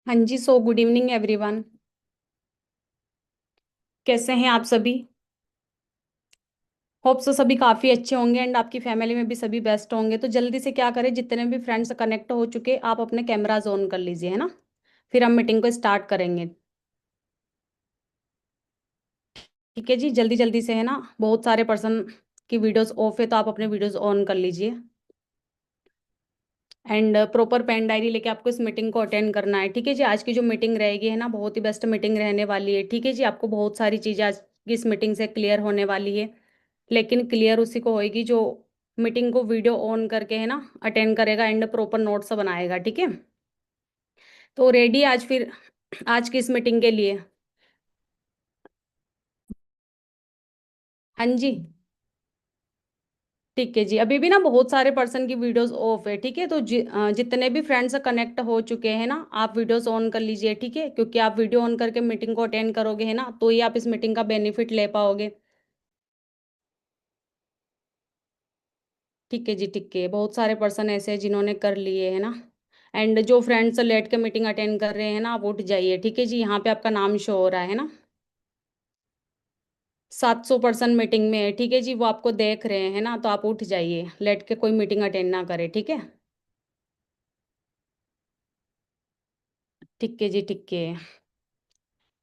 हाँ जी। So good evening everyone. कैसे हैं आप सभी? होप सो सभी काफ़ी अच्छे होंगे एंड आपकी फैमिली में भी सभी बेस्ट होंगे। तो जल्दी से क्या करें, जितने भी फ्रेंड्स कनेक्ट हो चुके आप अपने कैमराज ऑन कर लीजिए, है ना। फिर हम मीटिंग को स्टार्ट करेंगे। ठीक है जी, जल्दी जल्दी से, है ना। बहुत सारे पर्सन की वीडियोस ऑफ है तो आप अपने वीडियोस ऑन कर लीजिए। एंड प्रॉपर पेन डायरी लेके आपको इस मीटिंग को अटेंड करना है। ठीक है जी, आज की जो मीटिंग रहेगी, है ना, बहुत ही बेस्ट मीटिंग रहने वाली है। ठीक है जी, आपको बहुत सारी चीज़ें आज की इस मीटिंग से क्लियर होने वाली है। लेकिन क्लियर उसी को होएगी जो मीटिंग को वीडियो ऑन करके, है ना, अटेंड करेगा एंड प्रॉपर नोट्स बनाएगा। ठीक है। तो रेडी आज फिर आज की इस मीटिंग के लिए? हाँ जी। ठीक है जी, अभी भी ना बहुत सारे पर्सन की वीडियोस ऑफ है। ठीक है, तो जितने भी फ्रेंड्स कनेक्ट हो चुके हैं ना, आप वीडियोस ऑन कर लीजिए। ठीक है, क्योंकि आप वीडियो ऑन करके मीटिंग को अटेंड करोगे, है ना, तो ही आप इस मीटिंग का बेनिफिट ले पाओगे। ठीक है जी, ठीक है। बहुत सारे पर्सन ऐसे हैं जिन्होंने कर लिए, है ना। एंड जो फ्रेंड्स लेट के मीटिंग अटेंड कर रहे हैं ना, आप उठ जाइए। ठीक है जी, यहाँ पे आपका नाम शो हो रहा है ना। 700 पर्सन मीटिंग में है। ठीक है जी, वो आपको देख रहे हैं ना, तो आप उठ जाइए, लेट के कोई मीटिंग अटेंड ना करे। ठीक है। ठीक है जी, ठीक है।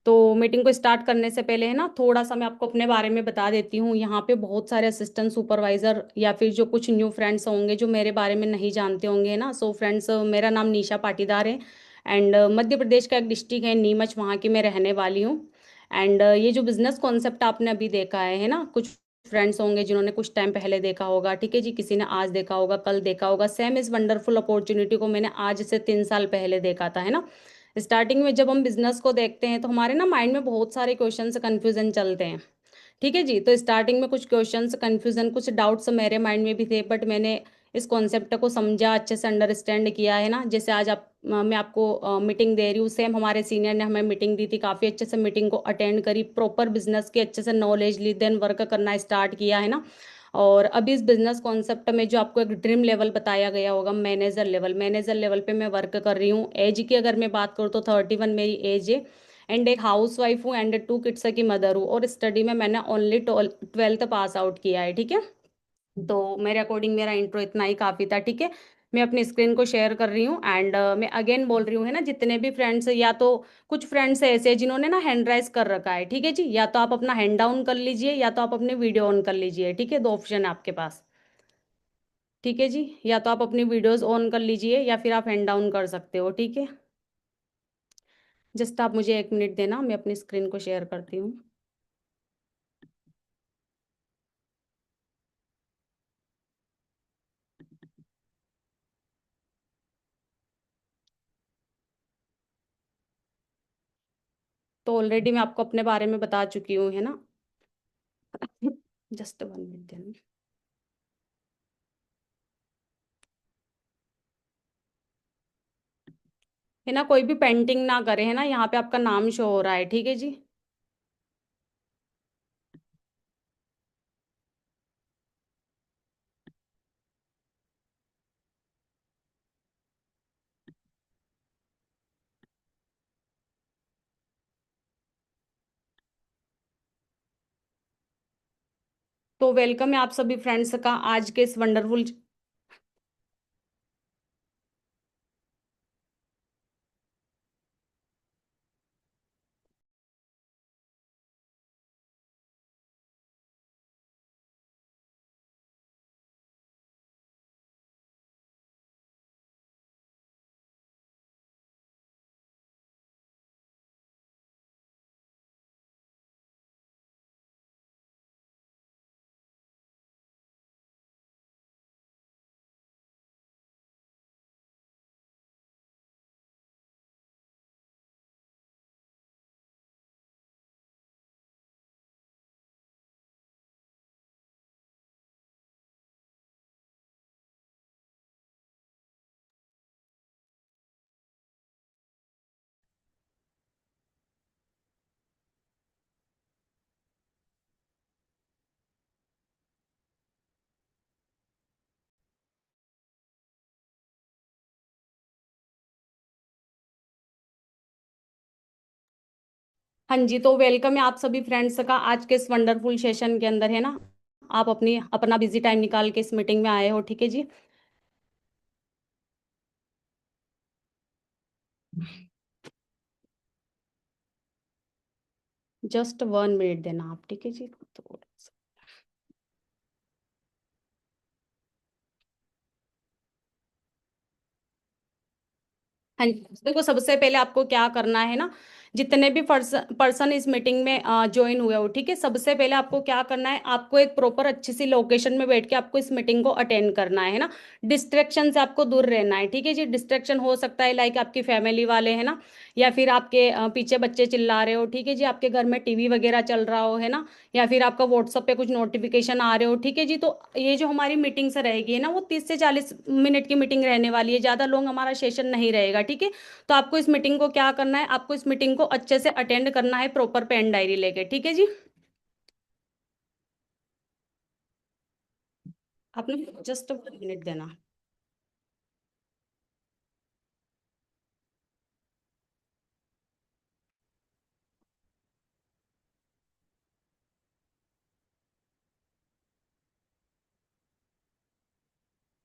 तो मीटिंग को स्टार्ट करने से पहले, है ना, थोड़ा सा मैं आपको अपने बारे में बता देती हूँ। यहाँ पे बहुत सारे असिस्टेंट सुपरवाइजर या फिर जो कुछ न्यू फ्रेंड्स होंगे जो मेरे बारे में नहीं जानते होंगे, है ना। सो फ्रेंड्स, मेरा नाम निशा पाटीदार है। एंड मध्य प्रदेश का एक डिस्ट्रिक्ट है नीमच, वहाँ की मैं रहने वाली हूँ। एंड ये जो बिजनेस कॉन्सेप्ट आपने अभी देखा है ना, कुछ फ्रेंड्स होंगे जिन्होंने कुछ टाइम पहले देखा होगा। ठीक है जी, किसी ने आज देखा होगा, कल देखा होगा। सेम इस वंडरफुल अपॉर्चुनिटी को मैंने आज से 3 साल पहले देखा था, है ना। स्टार्टिंग में जब हम बिजनेस को देखते हैं तो हमारे ना माइंड में बहुत सारे क्वेश्चंस कंफ्यूजन चलते हैं। ठीक है जी, तो स्टार्टिंग में कुछ क्वेश्चंस कंफ्यूजन कुछ डाउट्स मेरे माइंड में भी थे, बट मैंने इस कॉन्सेप्ट को समझा, अच्छे से अंडरस्टैंड किया, है ना। जैसे आज मैं आपको मीटिंग दे रही हूँ, सेम हमारे सीनियर ने हमें मीटिंग दी थी, काफ़ी अच्छे से मीटिंग को अटेंड करी, प्रॉपर बिजनेस की अच्छे से नॉलेज ली, देन वर्क करना स्टार्ट किया, है ना। और अभी इस बिजनेस कॉन्सेप्ट में जो आपको एक ड्रीम लेवल बताया गया होगा, मैनेजर लेवल पे मैं वर्क कर रही हूँ। एज की अगर मैं बात करूँ तो 31 मेरी एज है। एंड एक हाउस वाइफ हूँ एंड 2 किड्स की मदर हूँ, और स्टडी में मैंने ओनली 12th पास आउट किया है। ठीक है। तो मेरे अकॉर्डिंग मेरा इंट्रो इतना ही काफ़ी था। ठीक है। मैं अपनी स्क्रीन को शेयर कर रही हूँ एंड मैं अगेन बोल रही हूँ, है ना, जितने भी फ्रेंड्स, या तो कुछ फ्रेंड्स ऐसे हैं जिन्होंने ना हैंड राइज कर रखा है। ठीक है जी, या तो आप अपना हैंड डाउन कर लीजिए या तो आप अपने वीडियो ऑन कर लीजिए। ठीक है, दो ऑप्शन है आपके पास। ठीक है जी, या तो आप अपनी वीडियोस ऑन कर लीजिए या फिर आप हैंड डाउन कर सकते हो। ठीक है। जस्ट आप मुझे 1 मिनट देना, मैं अपनी स्क्रीन को शेयर करती हूँ। तो ऑलरेडी मैं आपको अपने बारे में बता चुकी हूँ, है ना। जस्ट 1 मिनट देना। है ना, कोई भी पेंटिंग ना करे, है ना, यहाँ पे आपका नाम शो हो रहा है। ठीक है जी। तो वेलकम है आप सभी फ्रेंड्स का आज के इस वंडरफुल हाँ जी, तो वेलकम है आप सभी फ्रेंड्स का आज के इस वंडरफुल सेशन के अंदर, है ना। आप अपना बिजी टाइम निकाल के इस मीटिंग में आए हो, ठीक है जी। जस्ट 1 मिनट देना आप, ठीक है जी। तो हाँ जी, देखो सबसे पहले आपको क्या करना है ना, जितने भी पर्सन इस मीटिंग में ज्वाइन हुए हो, ठीक है। सबसे पहले आपको क्या करना है, आपको एक प्रॉपर अच्छी सी लोकेशन में बैठ के आपको इस मीटिंग को अटेंड करना है ना। डिस्ट्रैक्शन से आपको दूर रहना है, ठीक है जी। डिस्ट्रैक्शन हो सकता है लाइक आपकी फैमिली वाले, है ना, या फिर आपके पीछे बच्चे चिल्ला रहे हो, ठीक है जी। आपके घर में टीवी वगैरह चल रहा हो, है ना, या फिर आपका व्हाट्सएप पे कुछ नोटिफिकेशन आ रहे हो, ठीक है जी। तो ये जो हमारी मीटिंग से रहेगी, है ना, वो 30 से 40 मिनट की मीटिंग रहने वाली है, ज़्यादा लॉन्ग हमारा सेशन नहीं रहेगा, ठीक है। तो आपको इस मीटिंग को क्या करना है, आपको इस मीटिंग को अच्छे से अटेंड करना है प्रॉपर पेन डायरी लेके, ठीक है जी। आपने जस्ट 1 मिनट देना।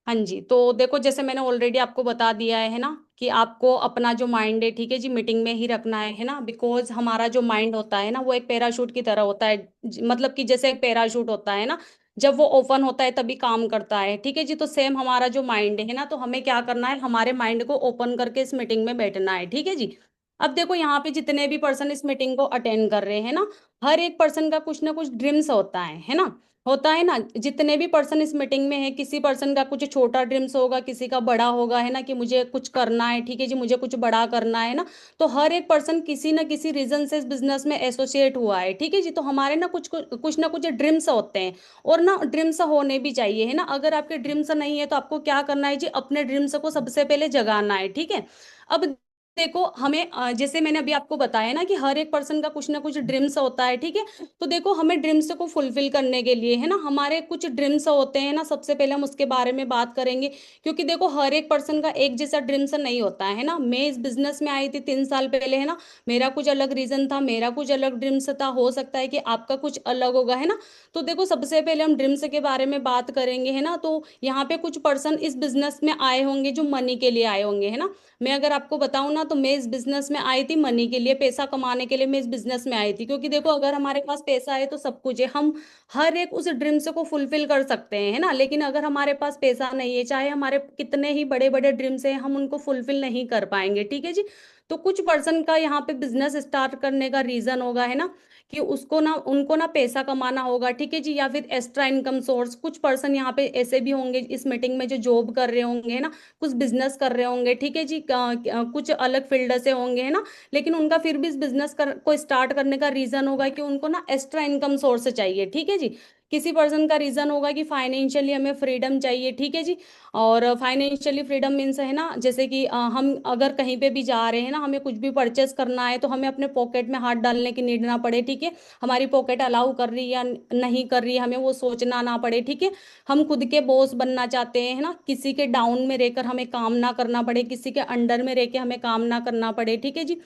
हाँ जी, तो देखो जैसे मैंने ऑलरेडी आपको बता दिया है ना, कि आपको अपना जो माइंड है, ठीक है जी, मीटिंग में ही रखना है ना। बिकॉज हमारा जो माइंड होता है ना, वो एक पैराशूट की तरह होता है। मतलब कि जैसे एक पैराशूट होता है ना, जब वो ओपन होता है तभी काम करता है, ठीक है जी। तो सेम हमारा जो माइंड है ना, तो हमें क्या करना है, हमारे माइंड को ओपन करके इस मीटिंग में बैठना है, ठीक है जी। अब देखो यहाँ पे जितने भी पर्सन इस मीटिंग को अटेंड कर रहे हैं ना, हर एक पर्सन का कुछ ना कुछ ड्रीम्स होता है ना। होता है ना, जितने भी पर्सन इस मीटिंग में है, किसी पर्सन का कुछ छोटा ड्रीम्स होगा, किसी का बड़ा होगा, है ना, कि मुझे कुछ करना है, ठीक है जी, मुझे कुछ बड़ा करना है ना। तो हर एक पर्सन किसी ना किसी रीजन से इस बिजनेस में एसोसिएट हुआ है, ठीक है जी। तो हमारे ना कुछ कुछ ना कुछ ड्रीम्स होते हैं, और ना ड्रीम्स होने भी चाहिए, है ना। अगर आपके ड्रीम्स नहीं है तो आपको क्या करना है जी, अपने ड्रीम्स को सबसे पहले जगाना है, ठीक है। अब देखो हमें जैसे मैंने अभी आपको बताया ना कि हर एक पर्सन का कुछ ना कुछ ड्रीम्स होता है, ठीक है। तो देखो हमें ड्रीम्स को फुलफिल करने के लिए, है ना, हमारे कुछ ड्रीम्स होते हैं ना, सबसे पहले हम उसके बारे में बात करेंगे। क्योंकि देखो हर एक पर्सन का एक जैसा ड्रीम्स नहीं होता है ना। मैं इस बिजनेस में आई थी 3 साल पहले, है ना। मेरा कुछ अलग रीजन था, मेरा कुछ अलग ड्रीम्स था, हो सकता है कि आपका कुछ अलग होगा, है ना। तो देखो सबसे पहले हम ड्रीम्स के बारे में बात करेंगे, है ना। तो यहाँ पे कुछ पर्सन इस बिजनेस में आए होंगे जो मनी के लिए आए होंगे, है ना। मैं अगर आपको बताऊं ना, तो मैं इस बिजनेस में आई थी मनी के लिए, पैसा कमाने के लिए मैं इस बिजनेस में आई थी। क्योंकि देखो अगर हमारे पास पैसा है तो सब कुछ है, हम हर एक उस ड्रीम्स को फुलफिल कर सकते हैं, है ना। लेकिन अगर हमारे पास पैसा नहीं है, चाहे हमारे कितने ही बड़े बड़े ड्रीम्स हैं, हम उनको फुलफिल नहीं कर पाएंगे, ठीक है जी। तो कुछ पर्सन का यहाँ पे बिजनेस स्टार्ट करने का रीजन होगा, है ना, कि उसको ना उनको ना पैसा कमाना होगा, ठीक है जी, या फिर एक्स्ट्रा इनकम सोर्स। कुछ पर्सन यहाँ पे ऐसे भी होंगे इस मीटिंग में जो जॉब कर रहे होंगे, है ना, कुछ बिजनेस कर रहे होंगे, ठीक है जी, कुछ अलग फील्ड से होंगे, है ना। लेकिन उनका फिर भी इस बिजनेस को स्टार्ट करने का रीजन होगा कि उनको ना एक्स्ट्रा इनकम सोर्स चाहिए, ठीक है जी। किसी पर्सन का रीजन होगा कि फाइनेंशियली हमें फ्रीडम चाहिए, ठीक है जी। और फाइनेंशियली फ्रीडम मीन्स, है ना, जैसे कि हम अगर कहीं पे भी जा रहे हैं ना, हमें कुछ भी परचेस करना है तो हमें अपने पॉकेट में हाथ डालने की नीड ना पड़े, ठीक है। हमारी पॉकेट अलाउ कर रही है या नहीं कर रही है, हमें वो सोचना ना पड़े, ठीक है। हम खुद के बॉस बनना चाहते हैं, है ना, किसी के डाउन में रहकर हमें काम ना करना पड़े, किसी के अंडर में रह के हमें काम ना करना पड़े, ठीक है जी।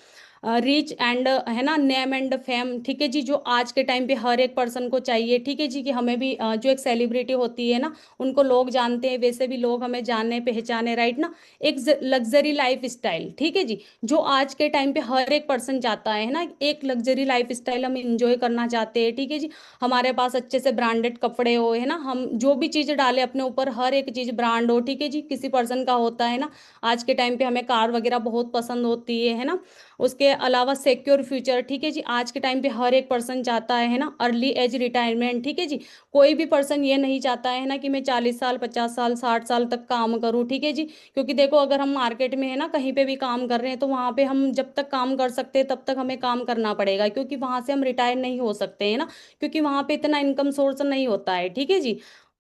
रिच एंड, है ना, नेम एंड फेम, ठीक है जी, जो आज के टाइम पे हर एक पर्सन को चाहिए, ठीक है जी। कि हमें भी जो एक सेलिब्रिटी होती है ना, उनको लोग जानते हैं, वैसे भी लोग हमें जाने पहचाने, राइट ना। एक लग्जरी लाइफ स्टाइल, ठीक है जी, जो आज के टाइम पे हर एक पर्सन चाहता है ना। एक लग्जरी लाइफ स्टाइल हम इंजॉय करना चाहते हैं, ठीक है जी। हमारे पास अच्छे से ब्रांडेड कपड़े हो, है ना, हम जो भी चीज़ डालें अपने ऊपर हर एक चीज़ ब्रांड हो, ठीक है जी। किसी पर्सन का होता है ना, आज के टाइम पे हमें कार वगैरह बहुत पसंद होती है ना। उसके अलावा सिक्योर फ्यूचर, ठीक है जी, आज के टाइम पे हर एक पर्सन चाहता है ना। अर्ली एज रिटायरमेंट, ठीक है जी, कोई भी पर्सन ये नहीं चाहता है ना कि मैं 40 साल 50 साल 60 साल तक काम करूँ, ठीक है जी। क्योंकि देखो अगर हम मार्केट में, है ना, कहीं पे भी काम कर रहे हैं तो वहाँ पे हम जब तक काम कर सकते हैं तब तक हमें काम करना पड़ेगा, क्योंकि वहां से हम रिटायर नहीं हो सकते हैं ना। क्योंकि वहां पे इतना इनकम सोर्स नहीं होता है, ठीक है जी।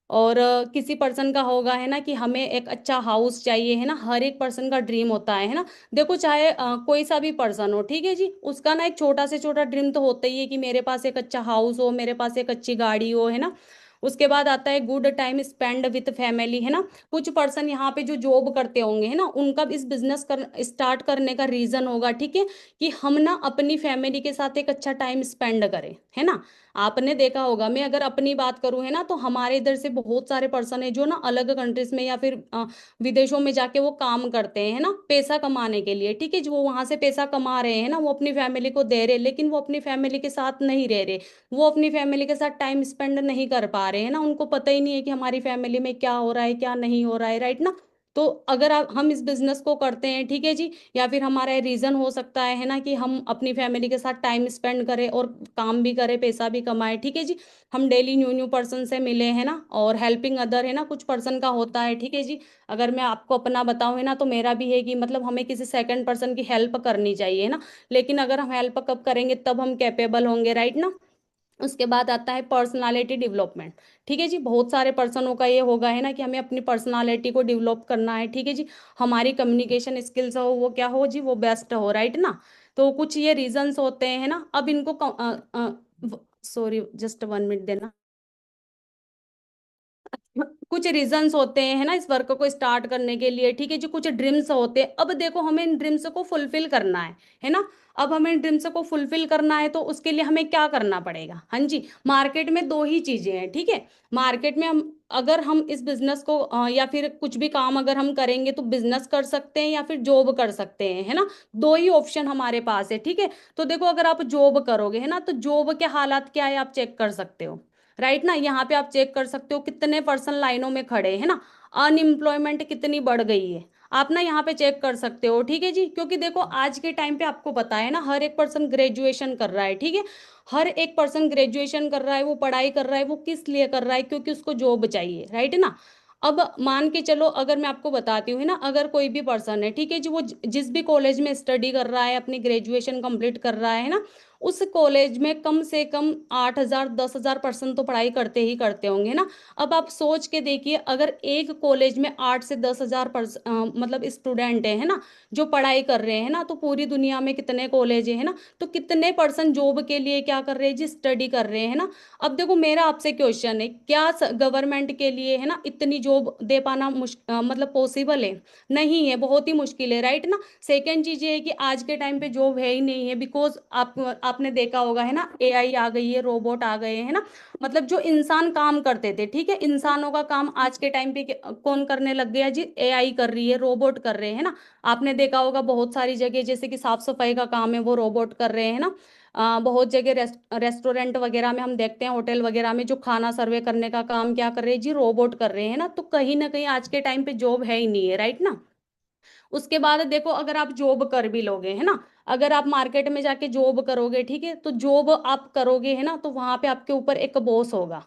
और किसी पर्सन का होगा, है ना, कि हमें एक अच्छा हाउस चाहिए, है ना, हर एक पर्सन का ड्रीम होता है ना। देखो चाहे कोई सा भी पर्सन हो, ठीक है जी, उसका ना एक छोटा से छोटा ड्रीम तो होता ही है कि मेरे पास एक अच्छा हाउस हो, मेरे पास एक अच्छी गाड़ी हो, है ना। उसके बाद आता है good time spend with family, है ना। कुछ पर्सन यहाँ पे जो जॉब करते होंगे, है ना, उनका इस बिजनेस कर स्टार्ट करने का रीजन होगा, ठीक है, कि हम ना अपनी फैमिली के साथ एक अच्छा टाइम स्पेंड करें, है ना। आपने देखा होगा, मैं अगर अपनी बात करूं, है ना, तो हमारे इधर से बहुत सारे पर्सन है जो ना अलग कंट्रीज में या फिर विदेशों में जाके वो काम करते हैं, है ना, पैसा कमाने के लिए, ठीक है, जो वो वहां से पैसा कमा रहे हैं ना, वो अपनी फैमिली को दे रहे, लेकिन वो अपनी फैमिली के साथ नहीं रह रहे, वो अपनी फैमिली के साथ टाइम स्पेंड नहीं कर पा रहे हैं ना, उनको पता ही नहीं है कि हमारी फैमिली में क्या हो रहा है क्या नहीं हो रहा है, राइट ना। तो अगर हम इस बिजनेस को करते हैं, ठीक है जी, या फिर हमारा रीजन हो सकता है ना, कि हम अपनी फैमिली के साथ टाइम स्पेंड करें और काम भी करें, पैसा भी कमाएं, ठीक है जी। हम डेली न्यू न्यू पर्सन से मिले, है ना, और हेल्पिंग अदर, है ना, कुछ पर्सन का होता है, ठीक है जी। अगर मैं आपको अपना बताऊं, है ना, तो मेरा भी है कि मतलब हमें किसी सेकंड पर्सन की हेल्प करनी चाहिए, है ना। लेकिन अगर हम हेल्प कब करेंगे, तब हम कैपेबल होंगे, राइट ना। उसके बाद आता है पर्सनालिटी डेवलपमेंट। ठीक है जी, बहुत सारे पर्सनों का ये होगा, है ना, कि हमें अपनी पर्सनालिटी को डेवलप करना है, ठीक है जी। हमारी कम्युनिकेशन स्किल्स हो वो क्या हो जी, वो बेस्ट हो, राइट ना। तो कुछ ये रीजंस होते हैं, है ना। अब इनको सॉरी, जस्ट 1 मिनट देना। कुछ रीजंस होते हैं, है ना, इस वर्क को स्टार्ट करने के लिए, ठीक है जी। कुछ ड्रीम्स होते हैं, अब देखो हमें इन ड्रीम्स को फुलफिल करना है ना। अब हमें इन ड्रीम्स को फुलफिल करना है, तो उसके लिए हमें क्या करना पड़ेगा, हाँ जी। मार्केट में दो ही चीजें हैं, ठीक है। मार्केट में हम, अगर हम इस बिजनेस को या फिर कुछ भी काम अगर हम करेंगे, तो बिजनेस कर सकते हैं या फिर जॉब कर सकते हैं, है ना। दो ही ऑप्शन हमारे पास है, ठीक है। तो देखो, अगर आप जॉब करोगे, है ना, तो जॉब के हालात क्या है आप चेक कर सकते हो, राइट ना। यहाँ पे आप चेक कर सकते हो कितने पर्सन लाइनों में खड़े हैं ना, अनएम्प्लॉयमेंट कितनी बढ़ गई है। आप ना यहाँ पे चेक कर सकते हो, ठीक है जी। क्योंकि देखो आज के टाइम पे आपको पता है ना, हर एक पर्सन ग्रेजुएशन कर रहा है, ठीक है। हर एक पर्सन ग्रेजुएशन कर रहा है, वो पढ़ाई कर रहा है, वो किस लिए कर रहा है, क्योंकि उसको जॉब चाहिए, राइट ना। अब मान के चलो, अगर मैं आपको बताती हूँ, है ना, अगर कोई भी पर्सन है, ठीक है जी, वो जिस भी कॉलेज में स्टडी कर रहा है, अपनी ग्रेजुएशन कंप्लीट कर रहा है ना, उस कॉलेज में कम से कम 8,000 10,000 पर्सन तो पढ़ाई करते ही करते होंगे ना। अब आप सोच के देखिए, अगर एक कॉलेज में 8 से 10,000 मतलब स्टूडेंट है ना, जो पढ़ाई कर रहे हैं ना, तो पूरी दुनिया में कितने कॉलेज है ना, तो कितने पर्सन जॉब के लिए क्या कर रहे हैं जी, स्टडी कर रहे हैं ना। अब देखो मेरा आपसे क्वेश्चन है, क्या गवर्नमेंट के लिए, है ना, इतनी जॉब दे पाना मतलब पॉसिबल है? नहीं है, बहुत ही मुश्किल है, राइट ना। सेकेंड चीज ये है कि आज के टाइम पे जॉब है ही नहीं है, बिकॉज आपने देखा होगा, है ना, एआई आ गई है, रोबोट आ गए हैं ना। मतलब जो इंसान काम करते थे, ठीक है, इंसानों का काम आज के टाइम पे कौन करने लग गया जी, एआई कर रही है, रोबोट कर रहे हैं ना। आपने देखा होगा बहुत सारी जगह, जैसे कि साफ सफाई का काम है वो रोबोट कर रहे हैं ना। बहुत जगह रेस्टोरेंट वगैरह में हम देखते हैं, होटल वगैरह में जो खाना सर्वे करने का काम क्या कर रहे हैं जी, रोबोट कर रहे हैं ना। तो कहीं ना कहीं आज के टाइम पे जॉब है ही नहीं है, राइट ना। उसके बाद देखो, अगर आप जॉब कर भी लोगे, है ना, अगर आप मार्केट में जाके जॉब करोगे, ठीक है, तो जॉब आप करोगे, है ना, तो वहां पे आपके ऊपर एक बॉस होगा,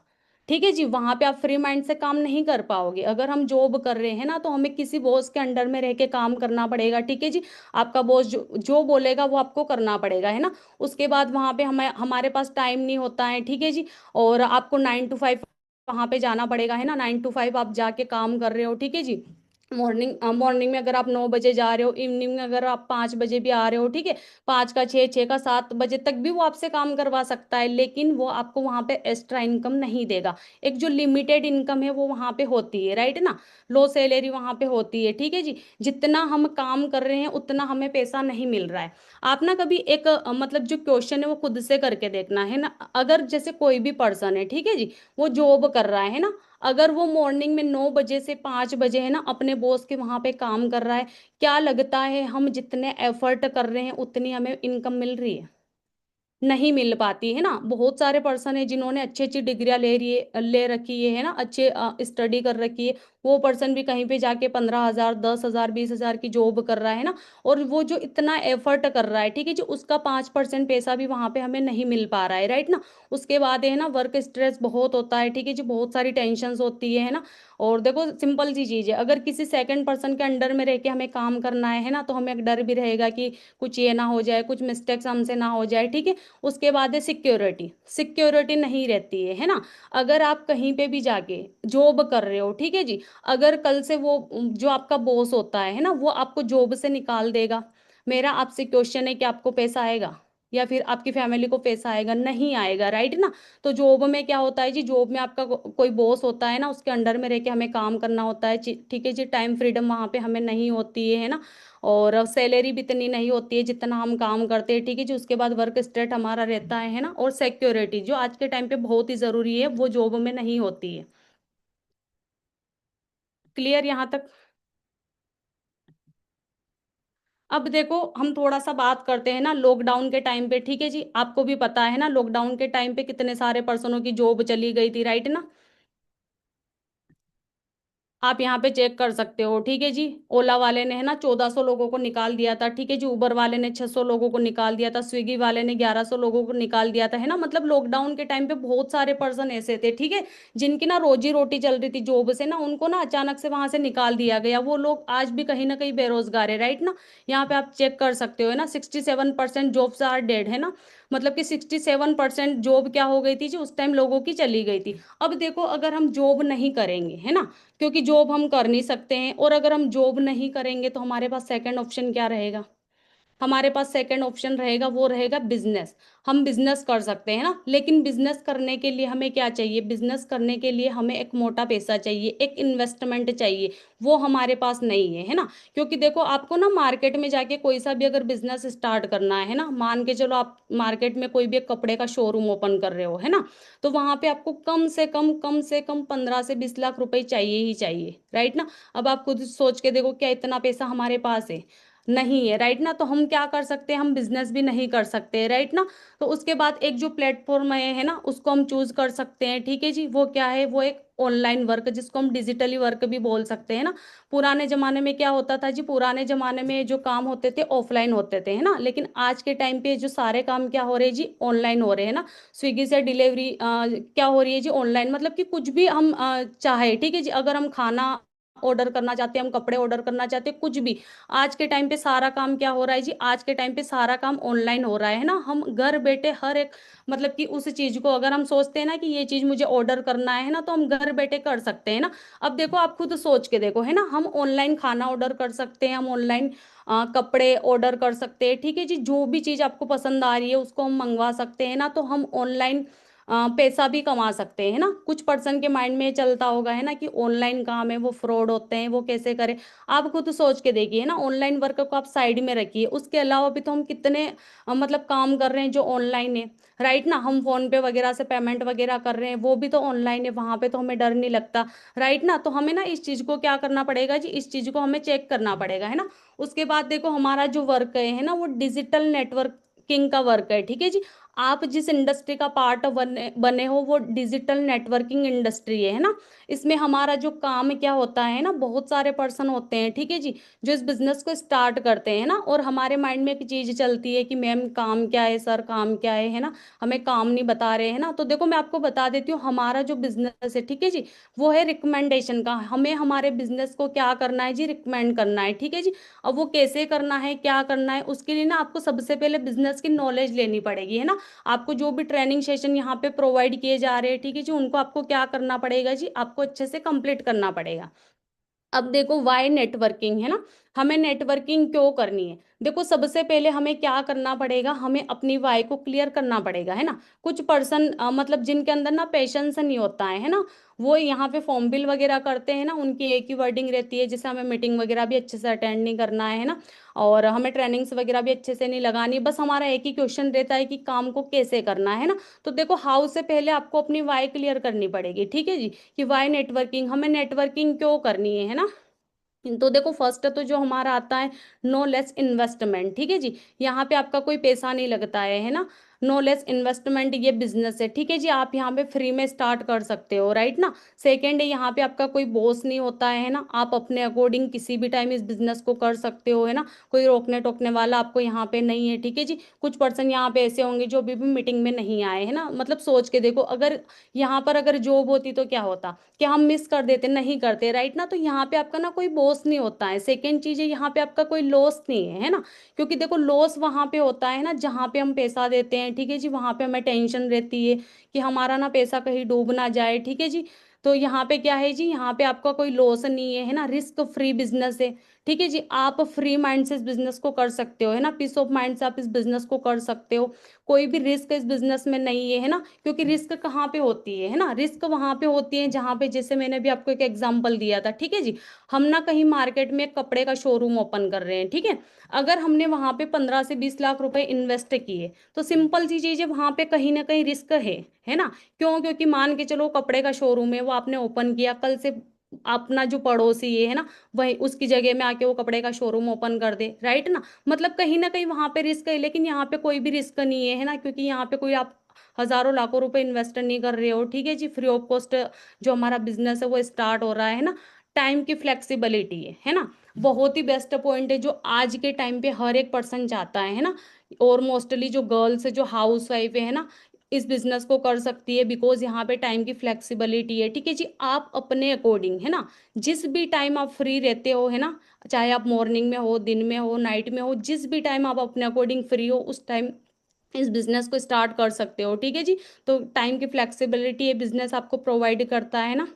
ठीक है जी। वहां पे आप फ्री माइंड से काम नहीं कर पाओगे। अगर हम जॉब कर रहे हैं ना, तो हमें किसी बॉस के अंडर में रह के काम करना पड़ेगा, ठीक है जी। आपका बॉस जो बोलेगा वो आपको करना पड़ेगा, है ना। उसके बाद वहां पे हमें हमारे पास टाइम नहीं होता है, ठीक है जी। और आपको 9 to 5 वहां पे जाना पड़ेगा, है ना। 9 to 5 आप जाके काम कर रहे हो, ठीक है जी। मॉर्निंग में अगर आप 9 बजे जा रहे हो, इवनिंग में अगर आप 5 बजे भी आ रहे हो, ठीक है, 5 का 6, 6 का 7 बजे तक भी वो आपसे काम करवा सकता है, लेकिन वो आपको वहां पे एक्स्ट्रा इनकम नहीं देगा। एक जो लिमिटेड इनकम है वो वहां पे होती है, राइट ना। लो सैलरी वहां पे होती है, ठीक है जी। जितना हम काम कर रहे हैं उतना हमें पैसा नहीं मिल रहा है। आप ना कभी एक मतलब जो क्वेश्चन है वो खुद से करके देखना, है ना। अगर जैसे कोई भी पर्सन है, ठीक है जी, वो जॉब कर रहा है ना, अगर वो मॉर्निंग में 9 बजे से 5 बजे, है ना, अपने बॉस के वहां पे काम कर रहा है, क्या लगता है हम जितने एफर्ट कर रहे हैं उतनी हमें इनकम मिल रही है? नहीं मिल पाती है ना। बहुत सारे पर्सन है जिन्होंने अच्छी अच्छी डिग्रियां ले रखी है ना, अच्छे स्टडी कर रखी है, वो पर्सन भी कहीं पे जाके 15,000 10,000 20,000 की जॉब कर रहा है ना। और वो जो इतना एफर्ट कर रहा है, ठीक है, जो उसका 5% पैसा भी वहां पे हमें नहीं मिल पा रहा है, राइट ना। उसके बाद है ना, वर्क स्ट्रेस बहुत होता है, ठीक है, जो बहुत सारी टेंशन होती है ना। और देखो सिंपल सी चीज है, अगर किसी सेकंड पर्सन के अंडर में रह के हमें काम करना है ना, तो हमें एक डर भी रहेगा कि कुछ ये ना हो जाए, कुछ मिस्टेक्स हमसे ना हो जाए, ठीक है। उसके बाद है सिक्योरिटी, सिक्योरिटी नहीं रहती है ना। अगर आप कहीं पे भी जाके जॉब कर रहे हो, ठीक है जी, अगर कल से वो जो आपका बॉस होता है ना, वो आपको जॉब से निकाल देगा, मेरा आपसे क्वेश्चन है कि आपको पैसा आएगा? या फिर आपकी फैमिली को पैसा आएगा? नहीं आएगा, राइट ना। तो जॉब में क्या होता है जी, जॉब में आपका कोई बॉस होता है ना, उसके अंडर में रह के हमें काम करना होता है, ठीक है जी। टाइम फ्रीडम वहां पे हमें नहीं होती है ना। और सैलरी भी इतनी नहीं होती है जितना हम काम करते हैं, ठीक है जी। उसके बाद वर्क स्टेट हमारा रहता है ना, और सिक्योरिटी जो आज के टाइम पे बहुत ही जरूरी है, वो जॉब में नहीं होती है। क्लियर यहाँ तक? अब देखो हम थोड़ा सा बात करते हैं ना लॉकडाउन के टाइम पे, ठीक है जी। आपको भी पता है ना लॉकडाउन के टाइम पे कितने सारे पर्सनों की जॉब चली गई थी, राइट ना। आप यहाँ पे चेक कर सकते हो, ठीक है जी। ओला वाले ने है ना 1400 लोगों को निकाल दिया था, ठीक है जी। उबर वाले ने 600 लोगों को निकाल दिया था, स्विगी वाले ने 1100 लोगों को निकाल दिया था, है ना। मतलब लॉकडाउन के टाइम पे बहुत सारे पर्सन ऐसे थे, ठीक है, जिनकी ना रोजी रोटी चल रही थी जॉब से ना, उनको ना अचानक से वहां से निकाल दिया गया। वो लोग आज भी कहीं ना कहीं बेरोजगार है, राइट ना। यहाँ पे आप चेक कर सकते हो, है ना, 67% जॉब्स आर डेड, है ना। मतलब कि 67% जॉब क्या हो गई थी जी, उस टाइम लोगों की चली गई थी। अब देखो अगर हम जॉब नहीं करेंगे, है ना, क्योंकि जॉब हम कर नहीं सकते हैं, और अगर हम जॉब नहीं करेंगे तो हमारे पास सेकंड ऑप्शन क्या रहेगा? हमारे पास सेकंड ऑप्शन रहेगा, वो रहेगा बिजनेस। हम बिजनेस कर सकते हैं ना, लेकिन बिजनेस करने के लिए हमें क्या चाहिए? बिजनेस करने के लिए हमें एक मोटा पैसा चाहिए, एक इन्वेस्टमेंट चाहिए। वो हमारे पास नहीं है, है ना। क्योंकि देखो आपको ना मार्केट में जाके कोई सा भी अगर बिजनेस स्टार्ट करना है ना, मान के चलो आप मार्केट में कोई भी एक कपड़े का शोरूम ओपन कर रहे हो, है ना, तो वहां पे आपको कम से कम 15 से 20 लाख रुपए चाहिए ही चाहिए, राइट ना। अब आप खुद सोच के देखो, क्या इतना पैसा हमारे पास है? नहीं है, राइट ना। तो हम क्या कर सकते हैं? हम बिजनेस भी नहीं कर सकते, राइट ना। तो उसके बाद एक जो प्लेटफॉर्म है ना, उसको हम चूज कर सकते हैं, ठीक है जी। वो क्या है? वो एक ऑनलाइन वर्क, जिसको हम डिजिटली वर्क भी बोल सकते हैं ना। पुराने जमाने में क्या होता था जी? पुराने जमाने में जो काम होते थे ऑफलाइन होते थे, है ना। लेकिन आज के टाइम पे जो सारे काम क्या हो रहे हैं जी? ऑनलाइन हो रहे हैं ना। स्विगी से डिलीवरी क्या हो रही है जी? ऑनलाइन। मतलब कि कुछ भी हम चाहे, ठीक है जी। अगर हम खाना ऑर्डर करना चाहते हैं, हम कपड़े ऑर्डर करना चाहते हैं, कुछ भी, आज के टाइम पे सारा काम क्या हो रहा है जी? आज के टाइम पे सारा काम ऑनलाइन हो रहा है ना। हम घर बैठे हर एक, मतलब कि उस चीज को अगर हम सोचते हैं ना कि ये चीज मुझे ऑर्डर करना है ना, तो हम घर बैठे कर सकते हैं ना। अब देखो आप खुद सोच के देखो, है ना, हम ऑनलाइन खाना ऑर्डर कर सकते हैं, हम ऑनलाइन कपड़े ऑर्डर कर सकते हैं, ठीक है जी। जो भी चीज आपको पसंद आ रही है उसको हम मंगवा सकते हैं ना। तो हम ऑनलाइन पैसा भी कमा सकते हैं, है ना। कुछ पर्सन के माइंड में ये चलता होगा, है ना, कि ऑनलाइन काम है, वो फ्रॉड होते हैं, वो कैसे करें। आप खुद सोच के देखिए ना, ऑनलाइन वर्क को आप साइड में रखिए, उसके अलावा भी तो हम कितने मतलब काम कर रहे हैं जो ऑनलाइन है, राइट ना। हम फोन पे वगैरह से पेमेंट वगैरह कर रहे हैं, वो भी तो ऑनलाइन है, वहां पे तो हमें डर नहीं लगता, राइट ना। तो हमें ना इस चीज को क्या करना पड़ेगा जी? इस चीज को हमें चेक करना पड़ेगा, है ना। उसके बाद देखो हमारा जो वर्क है ना, वो डिजिटल नेटवर्किंग का वर्क है, ठीक है जी। आप जिस इंडस्ट्री का पार्ट बने बने हो, वो डिजिटल नेटवर्किंग इंडस्ट्री है ना। इसमें हमारा जो काम क्या होता है ना, बहुत सारे पर्सन होते हैं, ठीक है जी, जो इस बिजनेस को स्टार्ट करते हैं ना। और हमारे माइंड में एक चीज चलती है कि मैम काम क्या है, सर काम क्या है ना, हमें काम नहीं बता रहे हैं ना। तो देखो मैं आपको बता देती हूँ, हमारा जो बिजनेस है, ठीक है जी, वो है रिकमेंडेशन का। हमें हमारे बिजनेस को क्या करना है जी? रिकमेंड करना है, ठीक है जी। अब वो कैसे करना है, क्या करना है, उसके लिए ना आपको सबसे पहले बिजनेस की नॉलेज लेनी पड़ेगी, है ना। आपको जो भी ट्रेनिंग सेशन यहाँ पे प्रोवाइड किए जा रहे हैं, ठीक है जी, उनको आपको क्या करना पड़ेगा जी? आपको अच्छे से कंप्लीट करना पड़ेगा। अब देखो वाई नेटवर्किंग, है ना, हमें नेटवर्किंग क्यों करनी है? देखो सबसे पहले हमें क्या करना पड़ेगा? हमें अपनी वाई को क्लियर करना पड़ेगा, है ना। कुछ पर्सन मतलब जिनके अंदर ना पेशेंस नहीं होता है ना, वो यहाँ पे फॉर्म बिल वगैरह करते हैं ना, उनकी एक ही वर्डिंग रहती है, जैसे हमें मीटिंग वगैरह भी अच्छे से अटेंड नहीं करना है ना, और हमें ट्रेनिंग्स वगैरह भी अच्छे से नहीं लगानी, बस हमारा एक ही क्वेश्चन रहता है कि काम को कैसे करना है ना। तो देखो हाउ से पहले आपको अपनी वाई क्लियर करनी पड़ेगी, ठीक है जी, कि वाई नेटवर्किंग, हमें नेटवर्किंग क्यों करनी है ना। तो देखो फर्स्ट तो जो हमारा आता है, नो लेस इन्वेस्टमेंट, ठीक है जी। यहाँ पे आपका कोई पैसा नहीं लगता है ना। नो लेस इन्वेस्टमेंट, ये बिजनेस है, ठीक है जी। आप यहाँ पे फ्री में स्टार्ट कर सकते हो, राइट ना। सेकंड है, यहाँ पे आपका कोई बॉस नहीं होता है ना, आप अपने अकॉर्डिंग किसी भी टाइम इस बिजनेस को कर सकते हो, है ना। कोई रोकने टोकने वाला आपको यहाँ पे नहीं है, ठीक है जी। कुछ पर्सन यहाँ पे ऐसे होंगे जो अभी भी मीटिंग में नहीं आए, है ना। मतलब सोच के देखो, अगर यहाँ पर अगर जॉब होती तो क्या होता, कि हम मिस कर देते, नहीं करते, राइट ना। तो यहाँ पे आपका ना कोई बॉस नहीं होता है। सेकेंड चीज है, यहाँ पे आपका कोई लॉस नहीं है ना। क्योंकि देखो लॉस वहां पे होता है ना जहाँ पे हम पैसा देते हैं, ठीक है जी, वहां पे हमें टेंशन रहती है कि हमारा ना पैसा कहीं डूब ना जाए, ठीक है जी। तो यहाँ पे क्या है जी, यहाँ पे आपका कोई लॉस नहीं है ना, रिस्क फ्री बिजनेस है। ठीक है जी, आप फ्री माइंड से इस बिजनेस को कर सकते हो, है ना, पीस ऑफ माइंड से आप इस बिजनेस को कर सकते हो। कोई भी रिस्क इस बिजनेस में नहीं है ना, क्योंकि रिस्क कहाँ पे होती है ना, रिस्क वहां पे होती है जहां पे, जैसे मैंने भी आपको एक एग्जांपल दिया था, ठीक है जी। हम ना कहीं मार्केट में एक कपड़े का शोरूम ओपन कर रहे हैं, ठीक है। अगर हमने वहां पे 15 से 20 लाख रुपए इन्वेस्ट किए, तो सिंपल सी चीज है, वहां पे कहीं ना कहीं रिस्क है ना। क्यों? क्योंकि मान के चलो कपड़े का शोरूम है, वो आपने ओपन किया, कल से अपना जो पड़ोसी ये है ना, वही उसकी जगह में आके वो कपड़े का शोरूम ओपन कर दे, राइट ना। मतलब कहीं ना कहीं वहां पे रिस्क है, लेकिन यहाँ पे कोई भी रिस्क नहीं है ना, क्योंकि यहाँ पे कोई आप हजारों लाखों रुपए इन्वेस्ट नहीं कर रहे हो, ठीक है जी। फ्री ऑफ कॉस्ट जो हमारा बिजनेस है वो स्टार्ट हो रहा है ना। टाइम की फ्लेक्सिबिलिटी है ना, बहुत ही बेस्ट पॉइंट है, जो आज के टाइम पे हर एक पर्सन चाहता है ना। और मोस्टली जो गर्ल्स है, जो हाउस वाइफ है ना, इस बिजनेस को कर सकती है, बिकॉज यहाँ पे टाइम की फ्लेक्सिबिलिटी है, ठीक है जी। आप अपने अकॉर्डिंग, है ना, जिस भी टाइम आप फ्री रहते हो, है ना, चाहे आप मॉर्निंग में हो, दिन में हो, नाइट में हो, जिस भी टाइम आप अपने अकॉर्डिंग फ्री हो, उस टाइम इस बिजनेस को स्टार्ट कर सकते हो, ठीक है जी। तो टाइम की फ्लेक्सिबिलिटी ये बिजनेस आपको प्रोवाइड करता है ना।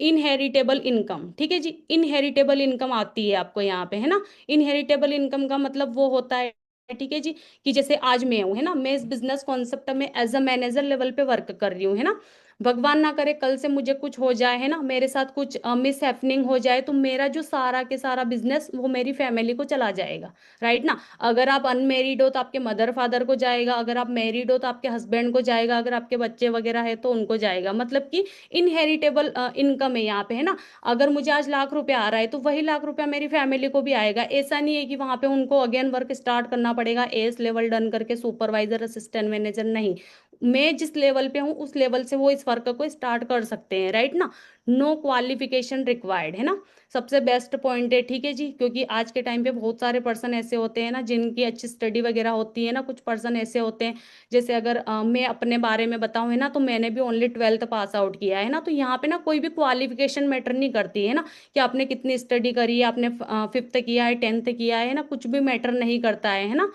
इनहेरिटेबल इनकम, ठीक है जी, इनहेरिटेबल इनकम आती है आपको यहाँ पे, है ना। इनहेरिटेबल इनकम का मतलब वो होता है, ठीक है जी, कि जैसे आज मैं हूँ, है ना, मैं इस बिजनेस कॉन्सेप्ट में एज अ मैनेजर लेवल पे वर्क कर रही हूँ, है ना। भगवान ना करे कल से मुझे कुछ हो जाए, है ना, मेरे साथ कुछ मिस हैपनिंग हो जाए, तो मेरा जो सारा के सारा बिजनेस वो मेरी फैमिली को चला जाएगा, राइट ना। अगर आप अनमेरिड हो तो आपके मदर फादर को जाएगा, अगर आप मैरिड हो तो आपके हस्बैंड को जाएगा, अगर आपके बच्चे वगैरह है तो उनको जाएगा। मतलब कि इनहेरिटेबल इनकम है यहाँ पे, है ना। अगर मुझे आज लाख रुपए आ रहा है, तो वही लाख रुपया मेरी फैमिली को भी आएगा। ऐसा नहीं है कि वहां पे उनको अगेन वर्क स्टार्ट करना पड़ेगा, एस लेवल डन करके, सुपरवाइजर, असिस्टेंट मैनेजर, नहीं। मैं जिस लेवल पे हूँ उस लेवल से वो इस वर्क को स्टार्ट कर सकते हैं, राइट ना। नो क्वालिफिकेशन रिक्वायर्ड, है ना। सबसे बेस्ट पॉइंट है, ठीक है जी, क्योंकि आज के टाइम पे बहुत सारे पर्सन ऐसे होते हैं ना, जिनकी अच्छी स्टडी वगैरह होती है ना, कुछ पर्सन ऐसे होते हैं, जैसे अगर मैं अपने बारे में बताऊं, है ना, तो मैंने भी ओनली 12th पास आउट किया है ना। तो यहाँ पे ना कोई भी क्वालिफिकेशन मैटर नहीं करती है ना, कि आपने कितनी स्टडी करी है, आपने 5th किया है, 10th किया है ना, कुछ भी मैटर नहीं करता है ना।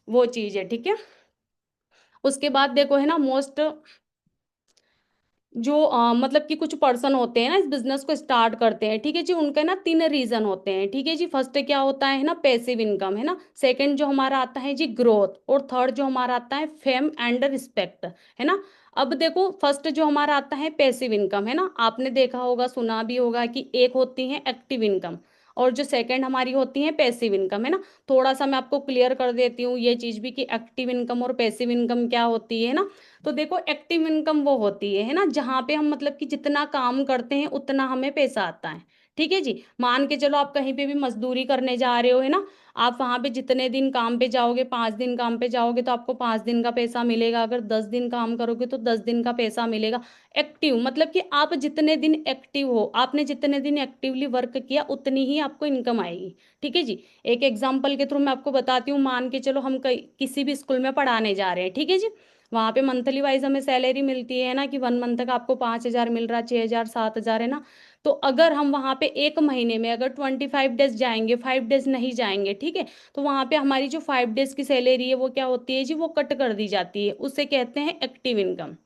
वो चीज़ है, ठीक है। उसके बाद देखो, है ना, मोस्ट जो मतलब कि कुछ पर्सन होते हैं ना, इस बिजनेस को स्टार्ट करते हैं, ठीक है जी। उनके ना 3 रीजन होते हैं, ठीक है जी। फर्स्ट क्या होता है ना, पैसिव इनकम, है ना। सेकंड जो हमारा आता है जी, ग्रोथ। और थर्ड जो हमारा आता है, फेम एंड रिस्पेक्ट, है ना। अब देखो, फर्स्ट जो हमारा आता है पैसिव इनकम, है ना, आपने देखा होगा, सुना भी होगा कि एक होती है एक्टिव इनकम, और जो सेकंड हमारी होती है पैसिव इनकम, है ना। थोड़ा सा मैं आपको क्लियर कर देती हूँ ये चीज भी, कि एक्टिव इनकम और पैसिव इनकम क्या होती है ना। तो देखो, एक्टिव इनकम वो होती है ना, जहाँ पे हम मतलब कि जितना काम करते हैं उतना हमें पैसा आता है, ठीक है जी। मान के चलो आप कहीं पे भी मजदूरी करने जा रहे हो, है ना, आप वहां पे जितने दिन काम पे जाओगे, 5 दिन काम पे जाओगे तो आपको 5 दिन का पैसा मिलेगा, अगर 10 दिन काम करोगे तो 10 दिन का पैसा मिलेगा। एक्टिव मतलब कि आप जितने दिन एक्टिव हो, आपने जितने दिन एक्टिवली वर्क किया, उतनी ही आपको इनकम आएगी, ठीक है जी। एक एग्जाम्पल के थ्रू मैं आपको बताती हूँ। मान के चलो हम कहीं किसी भी स्कूल में पढ़ाने जा रहे हैं, ठीक है जी। वहां पे मंथली वाइज हमें सैलरी मिलती है ना, कि 1 मंथ का आपको 5,000 मिल रहा है, 6,000, 7,000, है ना। तो अगर हम वहां पे एक महीने में अगर 25 डेज जाएंगे, 5 डेज नहीं जाएंगे, ठीक है, तो वहां पे हमारी जो 5 डेज की सैलरी है वो क्या होती है जी, वो कट कर दी जाती है, उसे कहते हैं एक्टिव इनकम।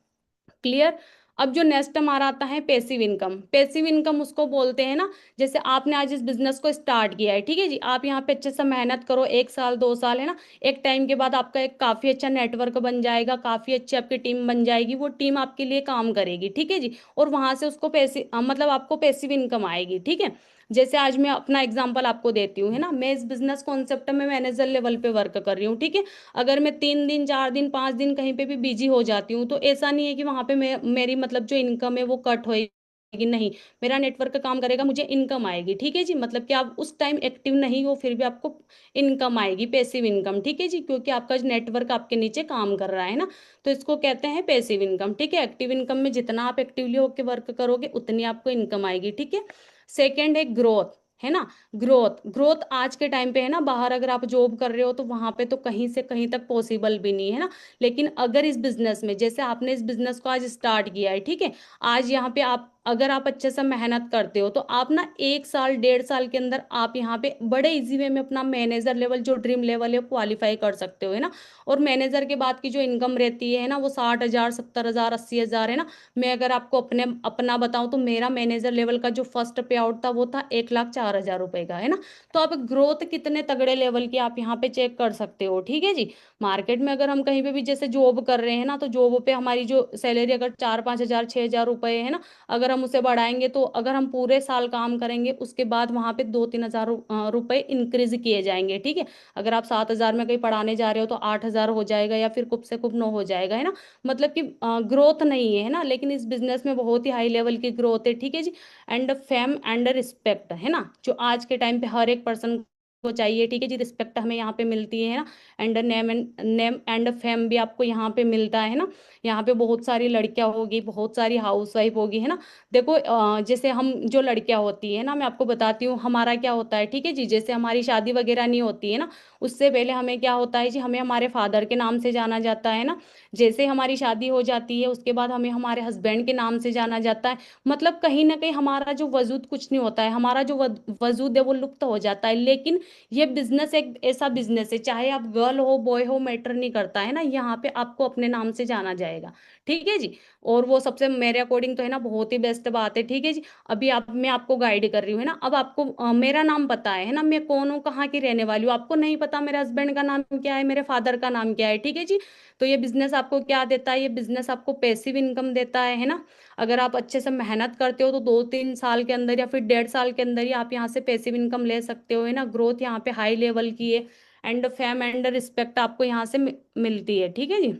क्लियर। अब जो नेक्स्ट हमारा आता है पैसिव इनकम। पैसिव इनकम उसको बोलते हैं ना, जैसे आपने आज इस बिजनेस को स्टार्ट किया है, ठीक है जी, आप यहाँ पे अच्छे से मेहनत करो, 1 साल 2 साल, है ना, एक टाइम के बाद आपका एक काफी अच्छा नेटवर्क बन जाएगा, काफी अच्छी आपकी टीम बन जाएगी, वो टीम आपके लिए काम करेगी, ठीक है जी। और वहां से उसको पैसे मतलब आपको पैसिव इनकम आएगी, ठीक है। जैसे आज मैं अपना एग्जांपल आपको देती हूँ, है ना, मैं इस बिजनेस कॉन्सेप्ट में मैनेजर लेवल पे वर्क कर रही हूँ, ठीक है। अगर मैं 3 दिन 4 दिन 5 दिन कहीं पे भी बिजी हो जाती हूँ, तो ऐसा नहीं है कि वहां पे मेरी मतलब जो इनकम है वो कट होएगी, नहीं। मेरा नेटवर्क काम करेगा, मुझे इनकम आएगी, ठीक है जी। मतलब कि आप उस टाइम एक्टिव नहीं हो, फिर भी आपको इनकम आएगी, पैसिव इनकम, ठीक है जी, क्योंकि आपका नेटवर्क आपके नीचे काम कर रहा है ना। तो इसको कहते हैं पैसिव इनकम, ठीक है। एक्टिव इनकम में जितना आप एक्टिवली होकर वर्क करोगे उतनी आपको इनकम आएगी, ठीक है। सेकेंड है ग्रोथ, है ना। ग्रोथ ग्रोथ आज के टाइम पे, है ना, बाहर अगर आप जॉब कर रहे हो तो वहां पे तो कहीं से कहीं तक पॉसिबल भी नहीं है ना। लेकिन अगर इस बिजनेस में, जैसे आपने इस बिजनेस को आज स्टार्ट किया है, ठीक है, आज यहाँ पे आप अगर आप अच्छे से मेहनत करते हो तो आप ना 1 साल 1.5 साल के अंदर आप यहाँ पे बड़े इजी वे में अपना मैनेजर लेवल, जो ड्रीम लेवल है, क्वालिफाई कर सकते हो, है ना। और मैनेजर के बाद की जो इनकम रहती है ना, वो 60,000, 70,000, 80,000, है ना। मैं अगर आपको अपना बताऊं तो मेरा मैनेजर लेवल का जो फर्स्ट पे आउट था वो था 1,04,000 रुपए का, है ना। तो आप ग्रोथ कितने तगड़े लेवल की आप यहाँ पे चेक कर सकते हो, ठीक है जी। मार्केट में अगर हम कहीं पे भी जैसे जॉब कर रहे हैं ना, तो जॉब पे हमारी जो सैलरी अगर 4-5 हजार, 6,000 रुपए है ना, अगर हम उसे बढ़ाएंगे तो अगर हम पूरे साल काम करेंगे उसके बाद वहां पे 2-3 हजार रुपए इंक्रीज किए जाएंगे, ठीक है। अगर आप 7,000 में कहीं पढ़ाने जा रहे हो तो 8,000 हो जाएगा, या फिर कुछ से कुछ 9 हो जाएगा, है ना। मतलब कि ग्रोथ नहीं है ना, लेकिन इस बिजनेस में बहुत ही हाई लेवल की ग्रोथ है, ठीक है जी। एंड फेम एंड रिस्पेक्ट, है ना, जो आज के टाइम पे हर एक पर्सन को चाहिए, ठीक है जी। रिस्पेक्ट हमें यहाँ पे मिलती है ना, एंड नेम एंड फेम भी आपको यहाँ पे मिलता है ना। यहाँ पे बहुत सारी लड़कियां होगी, बहुत सारी हाउस वाइफ होगी, है ना। देखो जैसे हम जो लड़कियां होती है ना, मैं आपको बताती हूँ हमारा क्या होता है, ठीक है जी। जैसे हमारी शादी वगैरह नहीं होती है ना, उससे पहले हमें क्या होता है जी, हमें हमारे फादर के नाम से जाना जाता है ना। जैसे हमारी शादी हो जाती है उसके बाद हमें हमारे हस्बैंड के नाम से जाना जाता है। मतलब कहीं ना कहीं हमारा जो वजूद कुछ नहीं होता है, हमारा जो वजूद है वो लुप्त हो जाता है। लेकिन ये बिजनेस एक ऐसा बिजनेस है, चाहे आप गर्ल हो बॉय हो, मैटर नहीं करता है ना, यहाँ पे आपको अपने नाम से जाना जाएगा, ठीक है जी। और वो सबसे मेरे अकॉर्डिंग तो है ना बहुत ही बेस्ट बात है, ठीक है जी। अभी आप मैं आपको गाइड कर रही हूँ, है ना। अब आपको मेरा नाम पता है ना, मैं कौन हूँ, कहाँ की रहने वाली हूँ। आपको नहीं पता मेरे हस्बैंड का नाम क्या है, मेरे फादर का नाम क्या है, ठीक है जी। तो ये बिजनेस आपको क्या देता है, ये बिजनेस आपको पैसिव इनकम देता है ना। अगर आप अच्छे से मेहनत करते हो तो 2-3 साल के अंदर या फिर 1.5 साल के अंदर ही आप यहाँ से पैसिव इनकम ले सकते हो, है ना। ग्रोथ यहाँ पे हाई लेवल की है, एंड फेम एंड रिस्पेक्ट आपको यहाँ से मिलती है, ठीक है जी।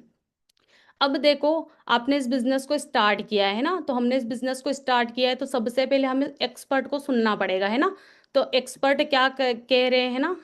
अब देखो, आपने इस बिजनेस को स्टार्ट किया है ना, तो हमने इस बिजनेस को स्टार्ट किया है तो सबसे पहले हमें एक्सपर्ट को सुनना पड़ेगा, है ना। तो एक्सपर्ट क्या कह रहे हैं ना,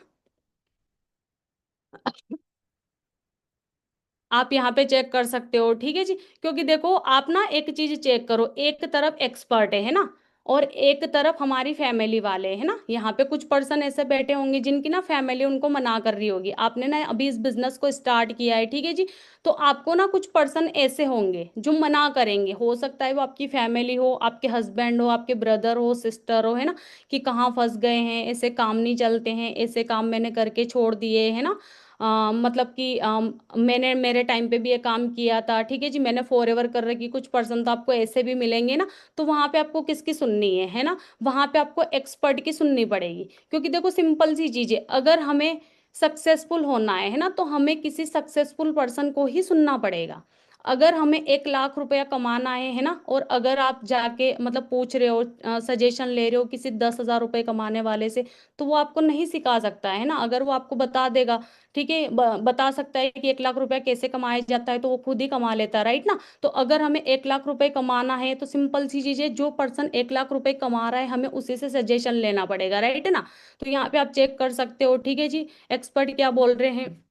आप यहाँ पे चेक कर सकते हो, ठीक है जी। क्योंकि देखो आप ना एक चीज चेक करो, एक तरफ एक्सपर्ट है ना, और एक तरफ हमारी फैमिली वाले है ना। यहाँ पे कुछ पर्सन ऐसे बैठे होंगे जिनकी ना फैमिली उनको मना कर रही होगी। आपने ना अभी इस बिजनेस को स्टार्ट किया है, ठीक है जी। तो आपको ना कुछ पर्सन ऐसे होंगे जो मना करेंगे, हो सकता है वो आपकी फैमिली हो, आपके हस्बैंड हो, आपके ब्रदर हो, सिस्टर हो, है ना। कि कहाँ फंस गए हैं, ऐसे काम नहीं चलते हैं, ऐसे काम मैंने करके छोड़ दिए, है ना। मतलब कि मैंने मेरे टाइम पे भी ये काम किया था, ठीक है जी। मैंने फॉर एवर कर रखी। कुछ पर्सन तो आपको ऐसे भी मिलेंगे ना, तो वहां पे आपको किसकी सुननी है ना। वहां पे आपको एक्सपर्ट की सुननी पड़ेगी। क्योंकि देखो सिंपल सी चीज है, अगर हमें सक्सेसफुल होना है ना, तो हमें किसी सक्सेसफुल पर्सन को ही सुनना पड़ेगा। अगर हमें 1 लाख रुपया कमाना है ना, और अगर आप जाके मतलब पूछ रहे हो, सजेशन ले रहे हो किसी 10,000 रुपये कमाने वाले से, तो वो आपको नहीं सिखा सकता है ना। अगर वो आपको बता देगा, ठीक है, बता सकता है कि 1 लाख रुपया कैसे कमाया जाता है, तो वो खुद ही कमा लेता है, राइट ना। तो अगर हमें 1 लाख रुपए कमाना है तो सिंपल सी चीज है, जो पर्सन 1 लाख रुपए कमा रहा है हमें उसी से सजेशन लेना पड़ेगा, राइट ना। तो यहाँ पे आप चेक कर सकते हो, ठीक है जी। एक्सपर्ट क्या बोल रहे हैं,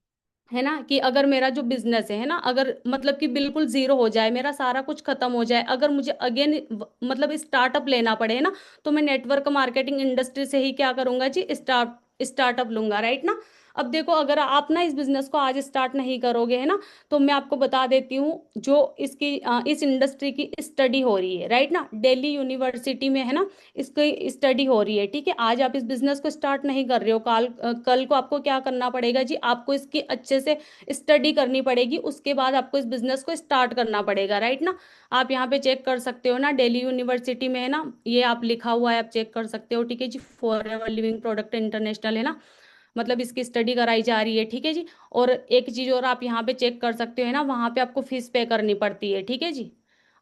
है ना। कि अगर मेरा जो बिजनेस है ना, अगर मतलब कि बिल्कुल जीरो हो जाए, मेरा सारा कुछ खत्म हो जाए, अगर मुझे अगेन मतलब स्टार्टअप लेना पड़े ना, तो मैं नेटवर्क मार्केटिंग इंडस्ट्री से ही क्या करूंगा जी, स्टार्टअप लूंगा, राइट ना। अब देखो अगर आप ना इस बिजनेस को आज स्टार्ट नहीं करोगे, है ना, तो मैं आपको बता देती हूँ, जो इस इंडस्ट्री की स्टडी हो रही है, राइट ना, दिल्ली यूनिवर्सिटी में, है ना, इसकी स्टडी हो रही है, ठीक है। आज आप इस बिजनेस को स्टार्ट नहीं कर रहे हो, कल को आपको क्या करना पड़ेगा जी, आपको इसकी अच्छे से स्टडी करनी पड़ेगी, उसके बाद आपको इस बिजनेस को स्टार्ट करना पड़ेगा, राइट ना। आप यहाँ पे चेक कर सकते हो ना, दिल्ली यूनिवर्सिटी में, है ना, ये आप लिखा हुआ है, आप चेक कर सकते हो, ठीक है जी। Forever living product international, है ना, मतलब इसकी स्टडी कराई जा रही है, ठीक है जी। और एक चीज और आप यहाँ पे चेक कर सकते हो, है ना, वहां पे आपको फीस पे करनी पड़ती है, ठीक है जी।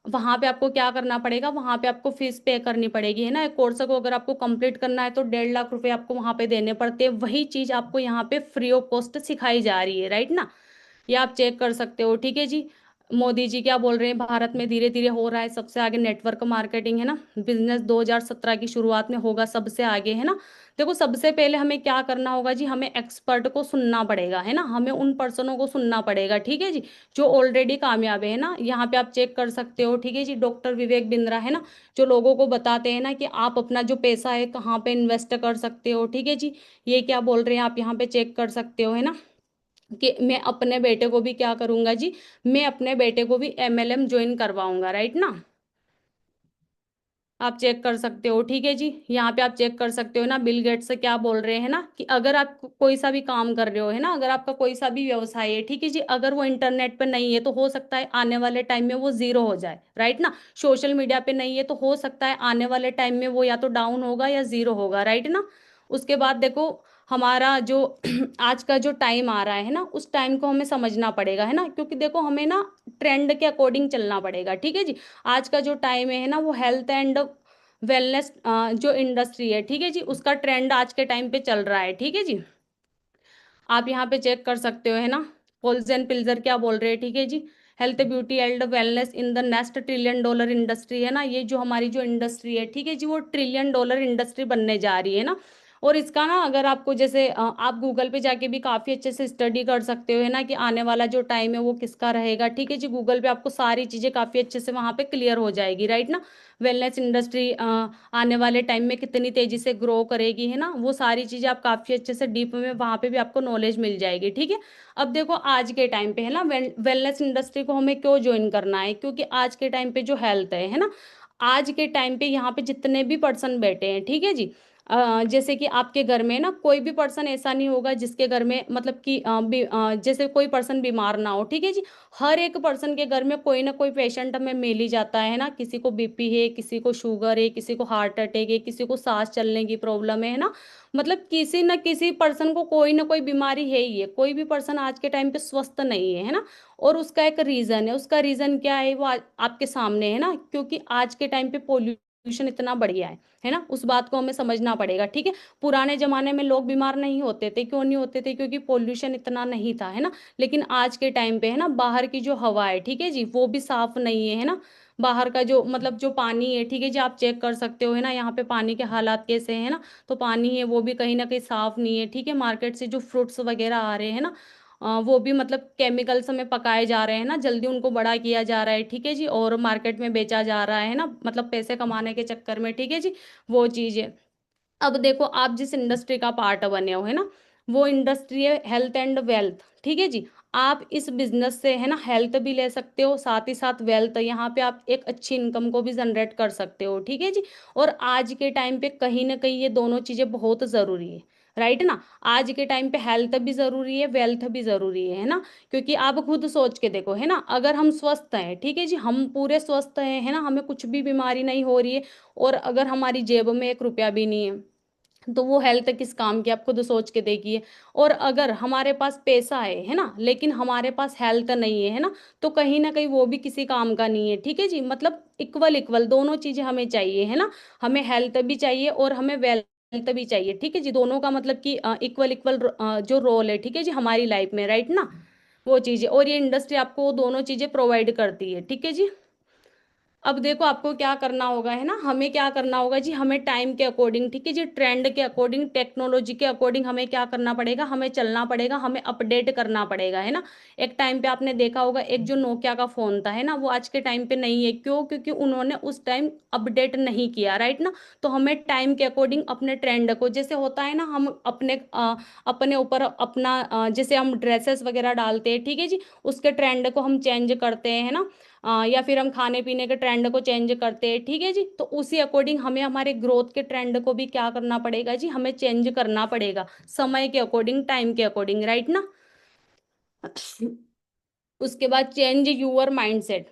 वहां पे आपको क्या करना पड़ेगा, वहां पे आपको फीस पे करनी पड़ेगी, है ना। एक कोर्स को अगर आपको कंप्लीट करना है तो 1.5 लाख रुपए आपको वहां पे देने पड़ते हैं। वही चीज आपको यहाँ पे फ्री ऑफ कॉस्ट सिखाई जा रही है, राइट ना। ये आप चेक कर सकते हो, ठीक है जी। मोदी जी क्या बोल रहे हैं, भारत में धीरे धीरे हो रहा है सबसे आगे नेटवर्क मार्केटिंग, है ना। बिजनेस 2017 की शुरुआत में होगा सबसे आगे, है ना। देखो सबसे पहले हमें क्या करना होगा जी, हमें एक्सपर्ट को सुनना पड़ेगा, है ना, हमें उन पर्सनों को सुनना पड़ेगा, ठीक है जी, जो ऑलरेडी कामयाब है ना। यहाँ पे आप चेक कर सकते हो, ठीक है जी। डॉक्टर विवेक बिंद्रा, है ना, जो लोगों को बताते हैं ना कि आप अपना जो पैसा है कहाँ पे इन्वेस्ट कर सकते हो, ठीक है जी। ये क्या बोल रहे हैं आप यहाँ पे चेक कर सकते हो, है ना, कि मैं अपने बेटे को भी क्या करूंगा जी, मैं अपने बेटे को भी MLM ज्वाइन करवाऊंगा, राइट ना। आप चेक कर सकते हो, ठीक है जी। यहाँ पे आप चेक कर सकते हो ना, बिल गेट्स से क्या बोल रहे हैं ना, कि अगर आप कोई सा भी काम कर रहे हो है ना, अगर आपका कोई सा भी व्यवसाय है, ठीक है जी, अगर वो इंटरनेट पे नहीं है तो हो सकता है आने वाले टाइम में वो जीरो हो जाए, राइट ना। सोशल मीडिया पे नहीं है तो हो सकता है आने वाले टाइम में वो या तो डाउन होगा या जीरो होगा, राइट ना। उसके बाद देखो, हमारा जो आज का जो टाइम आ रहा है ना, उस टाइम को हमें समझना पड़ेगा, है ना, क्योंकि देखो हमें ना ट्रेंड के अकॉर्डिंग चलना पड़ेगा, ठीक है जी। आज का जो टाइम है ना, वो हेल्थ एंड वेलनेस जो इंडस्ट्री है, ठीक है जी, उसका ट्रेंड आज के टाइम पे चल रहा है, ठीक है जी। आप यहाँ पे चेक कर सकते हो, है ना। पोल्स एंड पिल्जर क्या बोल रहे हैं, ठीक है जी। Health beauty and wellness in the next trillion dollar industry, है ना, ये जो हमारी जो इंडस्ट्री है, ठीक है जी, वो ट्रिलियन डॉलर इंडस्ट्री बनने जा रही है ना। और इसका ना, अगर आपको जैसे आप गूगल पे जाके भी काफ़ी अच्छे से स्टडी कर सकते हो, है ना, कि आने वाला जो टाइम है वो किसका रहेगा, ठीक है जी। गूगल पे आपको सारी चीज़ें काफ़ी अच्छे से वहाँ पे क्लियर हो जाएगी, राइट ना। वेलनेस इंडस्ट्री आने वाले टाइम में कितनी तेजी से ग्रो करेगी, है ना, वो सारी चीज़ें आप काफ़ी अच्छे से डीप में वहाँ पे भी आपको नॉलेज मिल जाएगी, ठीक है। अब देखो आज के टाइम पे, है ना, वेलनेस इंडस्ट्री को हमें क्यों ज्वाइन करना है, क्योंकि आज के टाइम पे जो हेल्थ है ना, आज के टाइम पे यहाँ पे जितने भी पर्सन बैठे हैं, ठीक है जी, जैसे कि आपके घर में ना कोई भी पर्सन ऐसा नहीं होगा जिसके घर में मतलब कि जैसे कोई पर्सन बीमार ना हो, ठीक है जी। हर एक पर्सन के घर में कोई ना कोई पेशेंट हमें मिल ही जाता है ना, किसी को बीपी है, किसी को शुगर है, किसी को हार्ट अटैक है, किसी को सांस चलने की प्रॉब्लम है ना। मतलब किसी न किसी पर्सन को कोई ना कोई बीमारी है ही है, कोई भी पर्सन आज के टाइम पे स्वस्थ नहीं है, है ना। और उसका एक रीजन है, उसका रीजन क्या है वो आपके सामने है ना, क्योंकि आज के टाइम पे पोल्यूशन इतना बढ़ गया है ना, उस बात को हमें समझना पड़ेगा, ठीक है। पुराने जमाने में लोग बीमार नहीं होते थे, क्यों नहीं होते थे, क्योंकि पोल्यूशन इतना नहीं था, है ना। लेकिन आज के टाइम पे है ना, बाहर की जो हवा है, ठीक है जी, वो भी साफ नहीं है, है ना। बाहर का जो मतलब जो पानी है, ठीक है जी, आप चेक कर सकते हो, है ना, यहाँ पे पानी के हालात कैसे हैं ना। तो पानी है वो भी कहीं ना कहीं साफ नहीं है, ठीक है। मार्केट से जो फ्रूट्स वगैरह आ रहे हैं ना, वो भी मतलब केमिकल्स में पकाए जा रहे हैं ना, जल्दी उनको बड़ा किया जा रहा है, ठीक है जी, और मार्केट में बेचा जा रहा है ना, मतलब पैसे कमाने के चक्कर में, ठीक है जी, वो चीज़ है। अब देखो आप जिस इंडस्ट्री का पार्ट बने हो, है ना, वो इंडस्ट्री है हेल्थ एंड वेल्थ, ठीक है जी। आप इस बिजनेस से है ना हेल्थ भी ले सकते हो, साथ ही साथ वेल्थ, यहाँ पे आप एक अच्छी इनकम को भी जनरेट कर सकते हो, ठीक है जी। और आज के टाइम पे कहीं ना कहीं ये दोनों चीजें बहुत जरूरी है, राइट ना। आज के टाइम पे हेल्थ भी जरूरी है, वेल्थ भी जरूरी है ना। क्योंकि आप खुद सोच के देखो, है ना, अगर हम स्वस्थ हैं, ठीक है जी, हम पूरे स्वस्थ हैं, है ना, हमें कुछ भी बीमारी नहीं हो रही है, और अगर हमारी जेब में एक रुपया भी नहीं है, तो वो हेल्थ किस काम की, आप खुद सोच के देखिए। और अगर हमारे पास पैसा है ना, लेकिन हमारे पास हेल्थ नहीं है ना, तो कहीं ना कहीं वो भी किसी काम का नहीं है, ठीक है जी। मतलब इक्वल इक्वल दोनों चीजें हमें चाहिए, है ना। हमें हेल्थ भी चाहिए और हमें वेल्थ भी चाहिए, ठीक है जी। दोनों का मतलब कि इक्वल इक्वल जो रोल है, ठीक है जी, हमारी लाइफ में, राइट ना। वो चीजें, और ये इंडस्ट्री आपको वो दोनों चीजें प्रोवाइड करती है, ठीक है जी। अब देखो आपको क्या करना होगा, है ना, हमें क्या करना होगा जी, हमें टाइम के अकॉर्डिंग, ठीक है जी, ट्रेंड के अकॉर्डिंग, टेक्नोलॉजी के अकॉर्डिंग हमें क्या करना पड़ेगा, हमें चलना पड़ेगा, हमें अपडेट करना पड़ेगा, है ना। एक टाइम पे आपने देखा होगा एक जो नोकिया का फोन था, है ना, वो आज के टाइम पे नहीं है, क्यों, क्योंकि उन्होंने उस टाइम अपडेट नहीं किया, राइट ना। तो हमें टाइम के अकॉर्डिंग अपने ट्रेंड को, जैसे होता है ना, हम अपने ऊपर अपना जैसे हम ड्रेसेस वगैरह डालते हैं, ठीक है जी, उसके ट्रेंड को हम चेंज करते हैं, है ना। या फिर हम खाने पीने के ट्रेंड को चेंज करते हैं, ठीक है जी, तो उसी अकॉर्डिंग हमें हमारे ग्रोथ के ट्रेंड को भी क्या करना पड़ेगा जी, हमें चेंज करना पड़ेगा, समय के अकॉर्डिंग, टाइम के अकॉर्डिंग, राइट ना। उसके बाद चेंज यूअर माइंडसेट।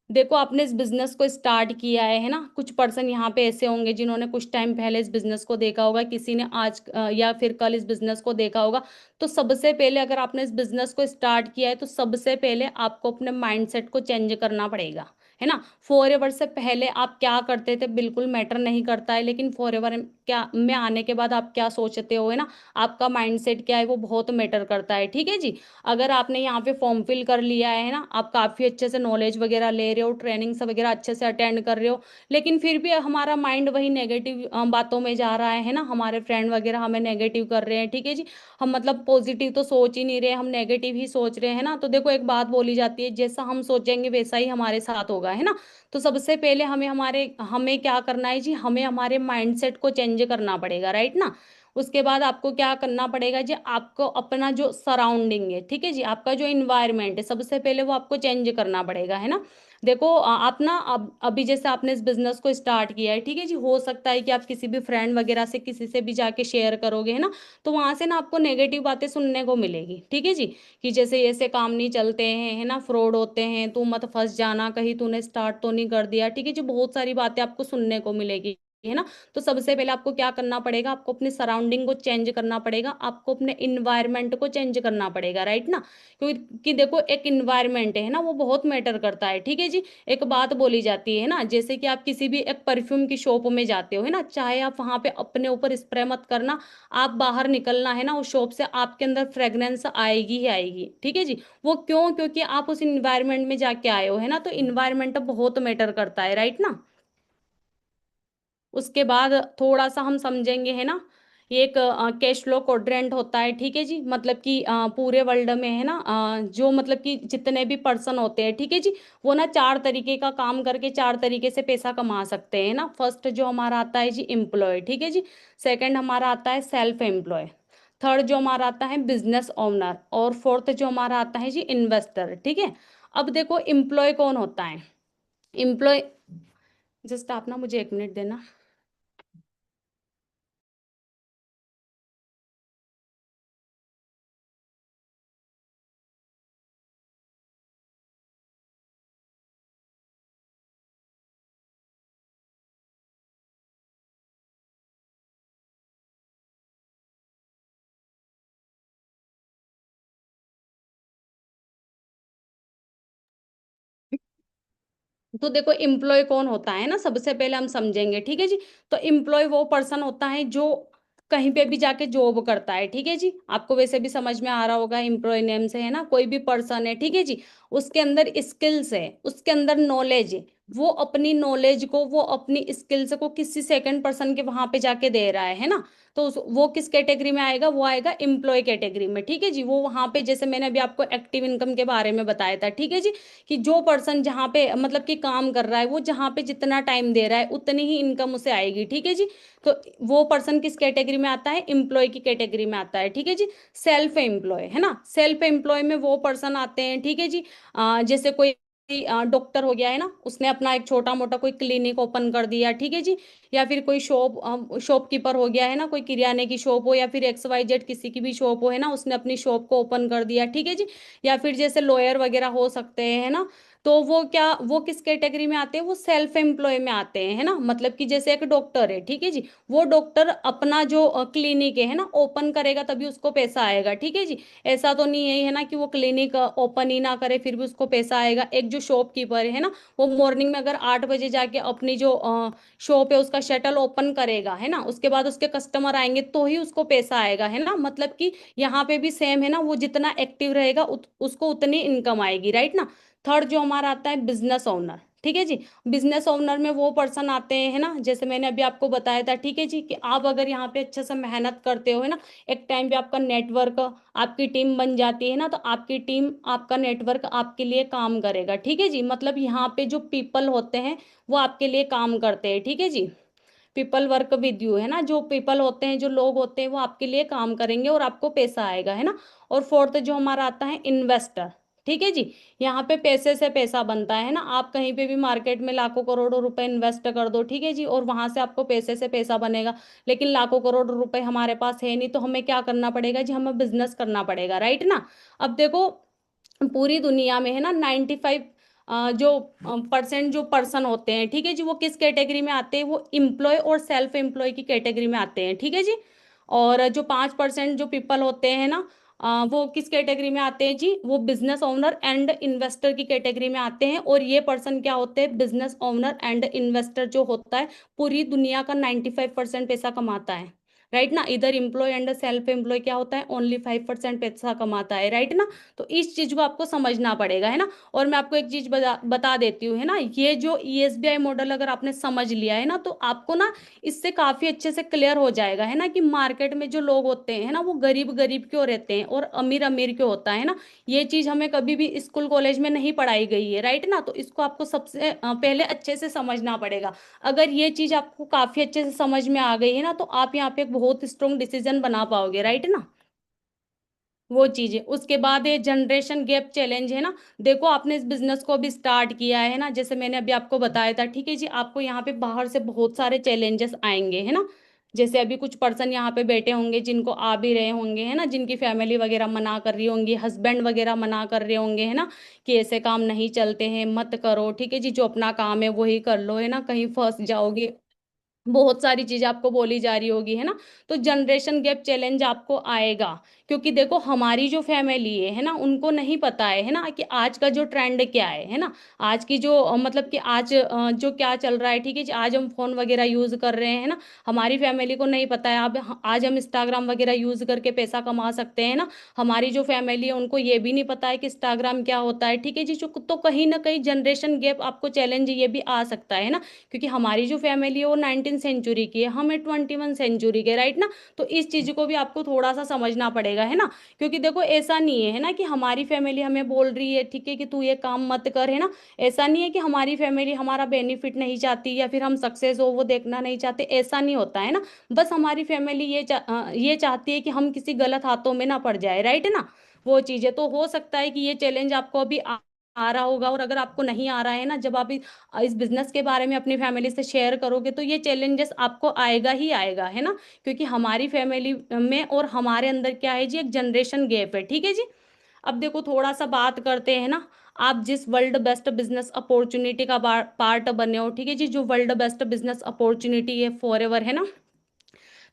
देखो आपने इस बिजनेस को स्टार्ट किया है ना, कुछ पर्सन यहाँ पे ऐसे होंगे जिन्होंने कुछ टाइम पहले इस बिजनेस को देखा होगा, किसी ने आज या फिर कल इस बिजनेस को देखा होगा। तो सबसे पहले अगर आपने इस बिजनेस को स्टार्ट किया है, तो सबसे पहले आपको अपने माइंडसेट को चेंज करना पड़ेगा, है ना। फॉरएवर से पहले आप क्या करते थे बिल्कुल मैटर नहीं करता है, लेकिन फॉरएवर क्या में आने के बाद आप क्या सोचते हो, है ना, आपका माइंडसेट क्या है, वो बहुत मैटर करता है, ठीक है जी। अगर आपने यहाँ पे फॉर्म फिल कर लिया है ना, आप काफ़ी अच्छे से नॉलेज वगैरह ले रहे हो, ट्रेनिंग्स वगैरह अच्छे से अटेंड कर रहे हो, लेकिन फिर भी हमारा माइंड वही नेगेटिव बातों में जा रहा है ना, हमारे फ्रेंड वगैरह हमें नेगेटिव कर रहे हैं, ठीक है जी। हम मतलब पॉजिटिव तो सोच ही नहीं रहे, हम नेगेटिव ही सोच रहे हैं ना। तो देखो एक बात बोली जाती है, जैसा हम सोचेंगे वैसा ही हमारे साथ होगा, है ना। तो सबसे पहले हमें क्या करना है जी, हमें हमारे माइंडसेट को चेंज करना पड़ेगा, राइट ना। उसके बाद आपको क्या करना पड़ेगा जी, आपको अपना जो सराउंडिंग है, ठीक है जी, आपका जो इन्वायरमेंट है, सबसे पहले वो आपको चेंज करना पड़ेगा, है ना। देखो आप ना, अब अभी जैसे आपने इस बिजनेस को स्टार्ट किया है, ठीक है जी, हो सकता है कि आप किसी भी फ्रेंड वगैरह से किसी से भी जाके शेयर करोगे, है ना, तो वहां से ना आपको नेगेटिव बातें सुनने को मिलेगी, ठीक है जी, कि जैसे ऐसे काम नहीं चलते हैं, है ना, फ्रॉड होते हैं, तू मत फंस जाना कहीं, तूने स्टार्ट तो नहीं कर दिया, ठीक है जी, बहुत सारी बातें आपको सुनने को मिलेगी, है ना। तो सबसे पहले आपको क्या करना पड़ेगा, आपको अपने सराउंडिंग को चेंज करना पड़ेगा, आपको अपने इन्वायरमेंट को चेंज करना पड़ेगा, राइट ना। क्योंकि देखो एक इन्वायरमेंट है ना, वो बहुत मैटर करता है, ठीक है जी। एक बात बोली जाती है ना, जैसे कि आप किसी भी एक परफ्यूम की शॉप में जाते हो, है ना, चाहे आप वहां पे अपने ऊपर स्प्रे मत करना, आप बाहर निकलना है ना उस शॉप से, आपके अंदर फ्रेग्रेंस आएगी ही आएगी, ठीक है जी। वो क्यों? क्योंकि आप उस इन्वायरमेंट में जाके आए हो, है ना, तो इन्वायरमेंट बहुत मैटर करता है, राइट ना। उसके बाद थोड़ा सा हम समझेंगे, है ना, ये एक कैश फ्लो क्वाड्रेंट होता है, ठीक है जी, मतलब कि पूरे वर्ल्ड में, है ना, जो मतलब कि जितने भी पर्सन होते हैं, ठीक है जी, वो ना चार तरीके का काम करके चार तरीके से पैसा कमा सकते हैं ना। फर्स्ट जो हमारा आता है जी एम्प्लॉय, ठीक है जी। सेकंड हमारा आता है सेल्फ एम्प्लॉय। थर्ड जो हमारा आता है बिजनेस ओनर। और फोर्थ जो हमारा आता है जी इन्वेस्टर, ठीक है। अब देखो एम्प्लॉय कौन होता है। एम्प्लॉय, जस्ट आप ना मुझे एक मिनट देना। तो देखो एम्प्लॉय कौन होता है ना, सबसे पहले हम समझेंगे, ठीक है जी। तो एम्प्लॉय वो पर्सन होता है जो कहीं पे भी जाके जॉब करता है, ठीक है जी। आपको वैसे भी समझ में आ रहा होगा एम्प्लॉय नेम से, है ना, कोई भी पर्सन है, ठीक है जी, उसके अंदर स्किल्स है, उसके अंदर नॉलेज है, वो अपनी नॉलेज को, वो अपनी स्किल्स को किसी सेकंड पर्सन के वहां पे जाके दे रहा है ना। तो वो किस कैटेगरी में आएगा, वो आएगा एम्प्लॉय कैटेगरी में, ठीक है जी। वो वहां पे जैसे मैंने अभी आपको एक्टिव इनकम के बारे में बताया था, ठीक है जी, कि जो पर्सन जहाँ पे मतलब कि काम कर रहा है, वो जहाँ पे जितना टाइम दे रहा है उतनी ही इनकम उसे आएगी, ठीक है जी। तो वो पर्सन किस कैटेगरी में आता है, एम्प्लॉय की कैटेगरी में आता है, ठीक है जी। सेल्फ एम्प्लॉय, है ना, सेल्फ एम्प्लॉय में वो पर्सन आते हैं, ठीक है जी। जैसे कोई डॉक्टर हो गया, है ना, उसने अपना एक छोटा मोटा कोई क्लिनिक ओपन कर दिया, ठीक है जी। या फिर कोई शॉपकीपर हो गया, है ना, कोई किराने की शॉप हो या फिर XYZ किसी की भी शॉप हो, है ना, उसने अपनी शॉप को ओपन कर दिया, ठीक है जी। या फिर जैसे लॉयर वगैरह हो सकते हैं, है ना। तो वो क्या, वो किस कैटेगरी में आते हैं, वो सेल्फ एम्प्लॉय में आते हैं, है ना। मतलब कि जैसे एक डॉक्टर है, ठीक है जी, वो डॉक्टर अपना जो क्लिनिक है ना, ओपन करेगा तभी उसको पैसा आएगा, ठीक है जी। ऐसा तो नहीं है ना कि वो क्लिनिक ओपन ही ना करे फिर भी उसको पैसा आएगा। एक जो शॉपकीपर है ना, वो मॉर्निंग में अगर 8 बजे जाके अपनी जो शॉप है उसका शटल ओपन करेगा, है ना, उसके बाद उसके कस्टमर आएंगे तो ही उसको पैसा आएगा, है ना। मतलब कि यहाँ पे भी सेम है ना, वो जितना एक्टिव रहेगा उसको उतनी इनकम आएगी, राइट ना। थर्ड जो हमारा आता है बिजनेस ओनर, ठीक है जी। बिजनेस ओनर में वो पर्सन आते हैं, है ना, जैसे मैंने अभी आपको बताया था, ठीक है जी, कि आप अगर यहाँ पे अच्छे से मेहनत करते हो, है ना, एक टाइम पे आपका नेटवर्क, आपकी टीम बन जाती है ना, तो आपकी टीम, आपका नेटवर्क आपके लिए काम करेगा, ठीक है जी। मतलब यहाँ पे जो पीपल होते हैं वो आपके लिए काम करते हैं, ठीक है जी। पीपल वर्क विद यू, है ना, जो पीपल होते हैं, जो लोग होते हैं, वो आपके लिए काम करेंगे और आपको पैसा आएगा, है ना। और फोर्थ जो हमारा आता है इन्वेस्टर, ठीक है जी। यहाँ पे पैसे से पैसा बनता है ना, आप कहीं पे भी मार्केट में लाखों करोड़ों रुपए इन्वेस्ट कर दो, ठीक है जी, और वहां से आपको पैसे से पैसा बनेगा। लेकिन लाखों करोड़ रुपए हमारे पास है नहीं, तो हमें क्या करना पड़ेगा जी, हमें बिजनेस करना पड़ेगा, राइट ना। अब देखो पूरी दुनिया में, है ना, 95 जो परसेंट जो पर्सन होते हैं, ठीक है जी, वो किस कैटेगरी में आते हैं, वो इम्प्लॉय और सेल्फ एम्प्लॉय की कैटेगरी में आते हैं, ठीक है जी। और जो 5% जो पीपल होते हैं ना, वो किस कैटेगरी में आते हैं जी, वो बिजनेस ओनर एंड इन्वेस्टर की कैटेगरी में आते हैं। और ये पर्सन क्या होते हैं, बिजनेस ओनर एंड इन्वेस्टर जो होता है, पूरी दुनिया का 95% पैसा कमाता है, राइट ना। इधर इम्प्लॉय एंड सेल्फ एम्प्लॉय क्या होता है, ओनली 5% पैसा कमाता है, राइट ना। तो इस चीज को आपको समझना पड़ेगा, है ना। और मैं आपको एक चीज बता देती हूँ, है ना, ये जो ESBI मॉडल अगर आपने समझ लिया है ना, तो आपको ना इससे काफी अच्छे से क्लियर हो जाएगा, है ना, कि मार्केट में जो लोग होते हैं ना, वो गरीब गरीब क्यों रहते हैं और अमीर अमीर क्यों होता है ना। ये चीज हमें कभी भी स्कूल कॉलेज में नहीं पढ़ाई गई है, राइट ना। तो इसको आपको सबसे पहले अच्छे से समझना पड़ेगा। अगर ये चीज आपको काफी अच्छे से समझ में आ गई है ना, तो आप यहाँ पे एक बहुत स्ट्रोंग डिसीजन बना पाओगे, राइट ना। वो चीजें, उसके बाद ये जनरेशन गैप चैलेंज है ना। देखो आपने इस बिजनेस को अभी स्टार्ट किया है ना, जैसे मैंने अभी आपको बताया था, ठीक है जी, आपको यहाँ पे बाहर से बहुत सारे चैलेंजेस आएंगे है ना। जैसे अभी कुछ पर्सन यहाँ पे बैठे होंगे जिनको आ भी रहे होंगे है ना, जिनकी फैमिली वगैरह मना कर रही होंगी, हस्बैंड वगैरह मना कर रहे होंगे है ना, कि ऐसे काम नहीं चलते हैं, मत करो, ठीक है जी, जो अपना काम है वही कर लो है ना, कहीं फंस जाओगे। बहुत सारी चीजें आपको बोली जा रही होगी है ना। तो जनरेशन गैप चैलेंज आपको आएगा, क्योंकि देखो हमारी जो फैमिली है ना, उनको नहीं पता है ना कि आज का जो ट्रेंड क्या है ना। आज की जो मतलब कि आज जो क्या चल रहा है, ठीक है जी, आज हम फोन वगैरह यूज कर रहे हैं ना, हमारी फैमिली को नहीं पता है। अब आज हम इंस्टाग्राम वगैरह यूज करके पैसा कमा सकते हैं ना, हमारी जो फैमिली है उनको ये भी नहीं पता है कि इंस्टाग्राम क्या होता है, ठीक है जी। तो कहीं ना कहीं जनरेशन गैप आपको चैलेंज ये भी आ सकता है ना, क्योंकि हमारी जो फैमिली है वो 19 सेंचुरी की है, हम है 21 सेंचुरी के, राइट ना। तो इस चीज को भी आपको थोड़ा सा समझना पड़ेगा है ना, क्योंकि देखो ऐसा नहीं है ना कि हमारी फैमिली हमें बोल रही है, ठीक है, कि तू ये काम मत कर है ना। ऐसा नहीं है कि हमारी फैमिली हमारा बेनिफिट नहीं चाहती या फिर हम सक्सेस हो वो देखना नहीं चाहते, ऐसा नहीं होता है ना। बस हमारी फैमिली ये चाहती है कि हम किसी गलत हाथों में ना पड़ जाए, राइट ना। वो चीजें तो हो सकता है कि ये चैलेंज आपको अभी आ रहा होगा, और अगर आपको नहीं आ रहा है ना, जब आप इस बिजनेस के बारे में अपनी फैमिली से शेयर करोगे तो ये चैलेंजेस आपको आएगा ही आएगा है ना, क्योंकि हमारी फैमिली में और हमारे अंदर क्या है जी, एक जनरेशन गैप है, ठीक है जी। अब देखो थोड़ा सा बात करते हैं ना, आप जिस वर्ल्ड बेस्ट बिजनेस अपॉर्चुनिटी का पार्ट बने हो, ठीक है जी, जो वर्ल्ड बेस्ट बिजनेस अपॉर्चुनिटी है फॉरएवर है ना।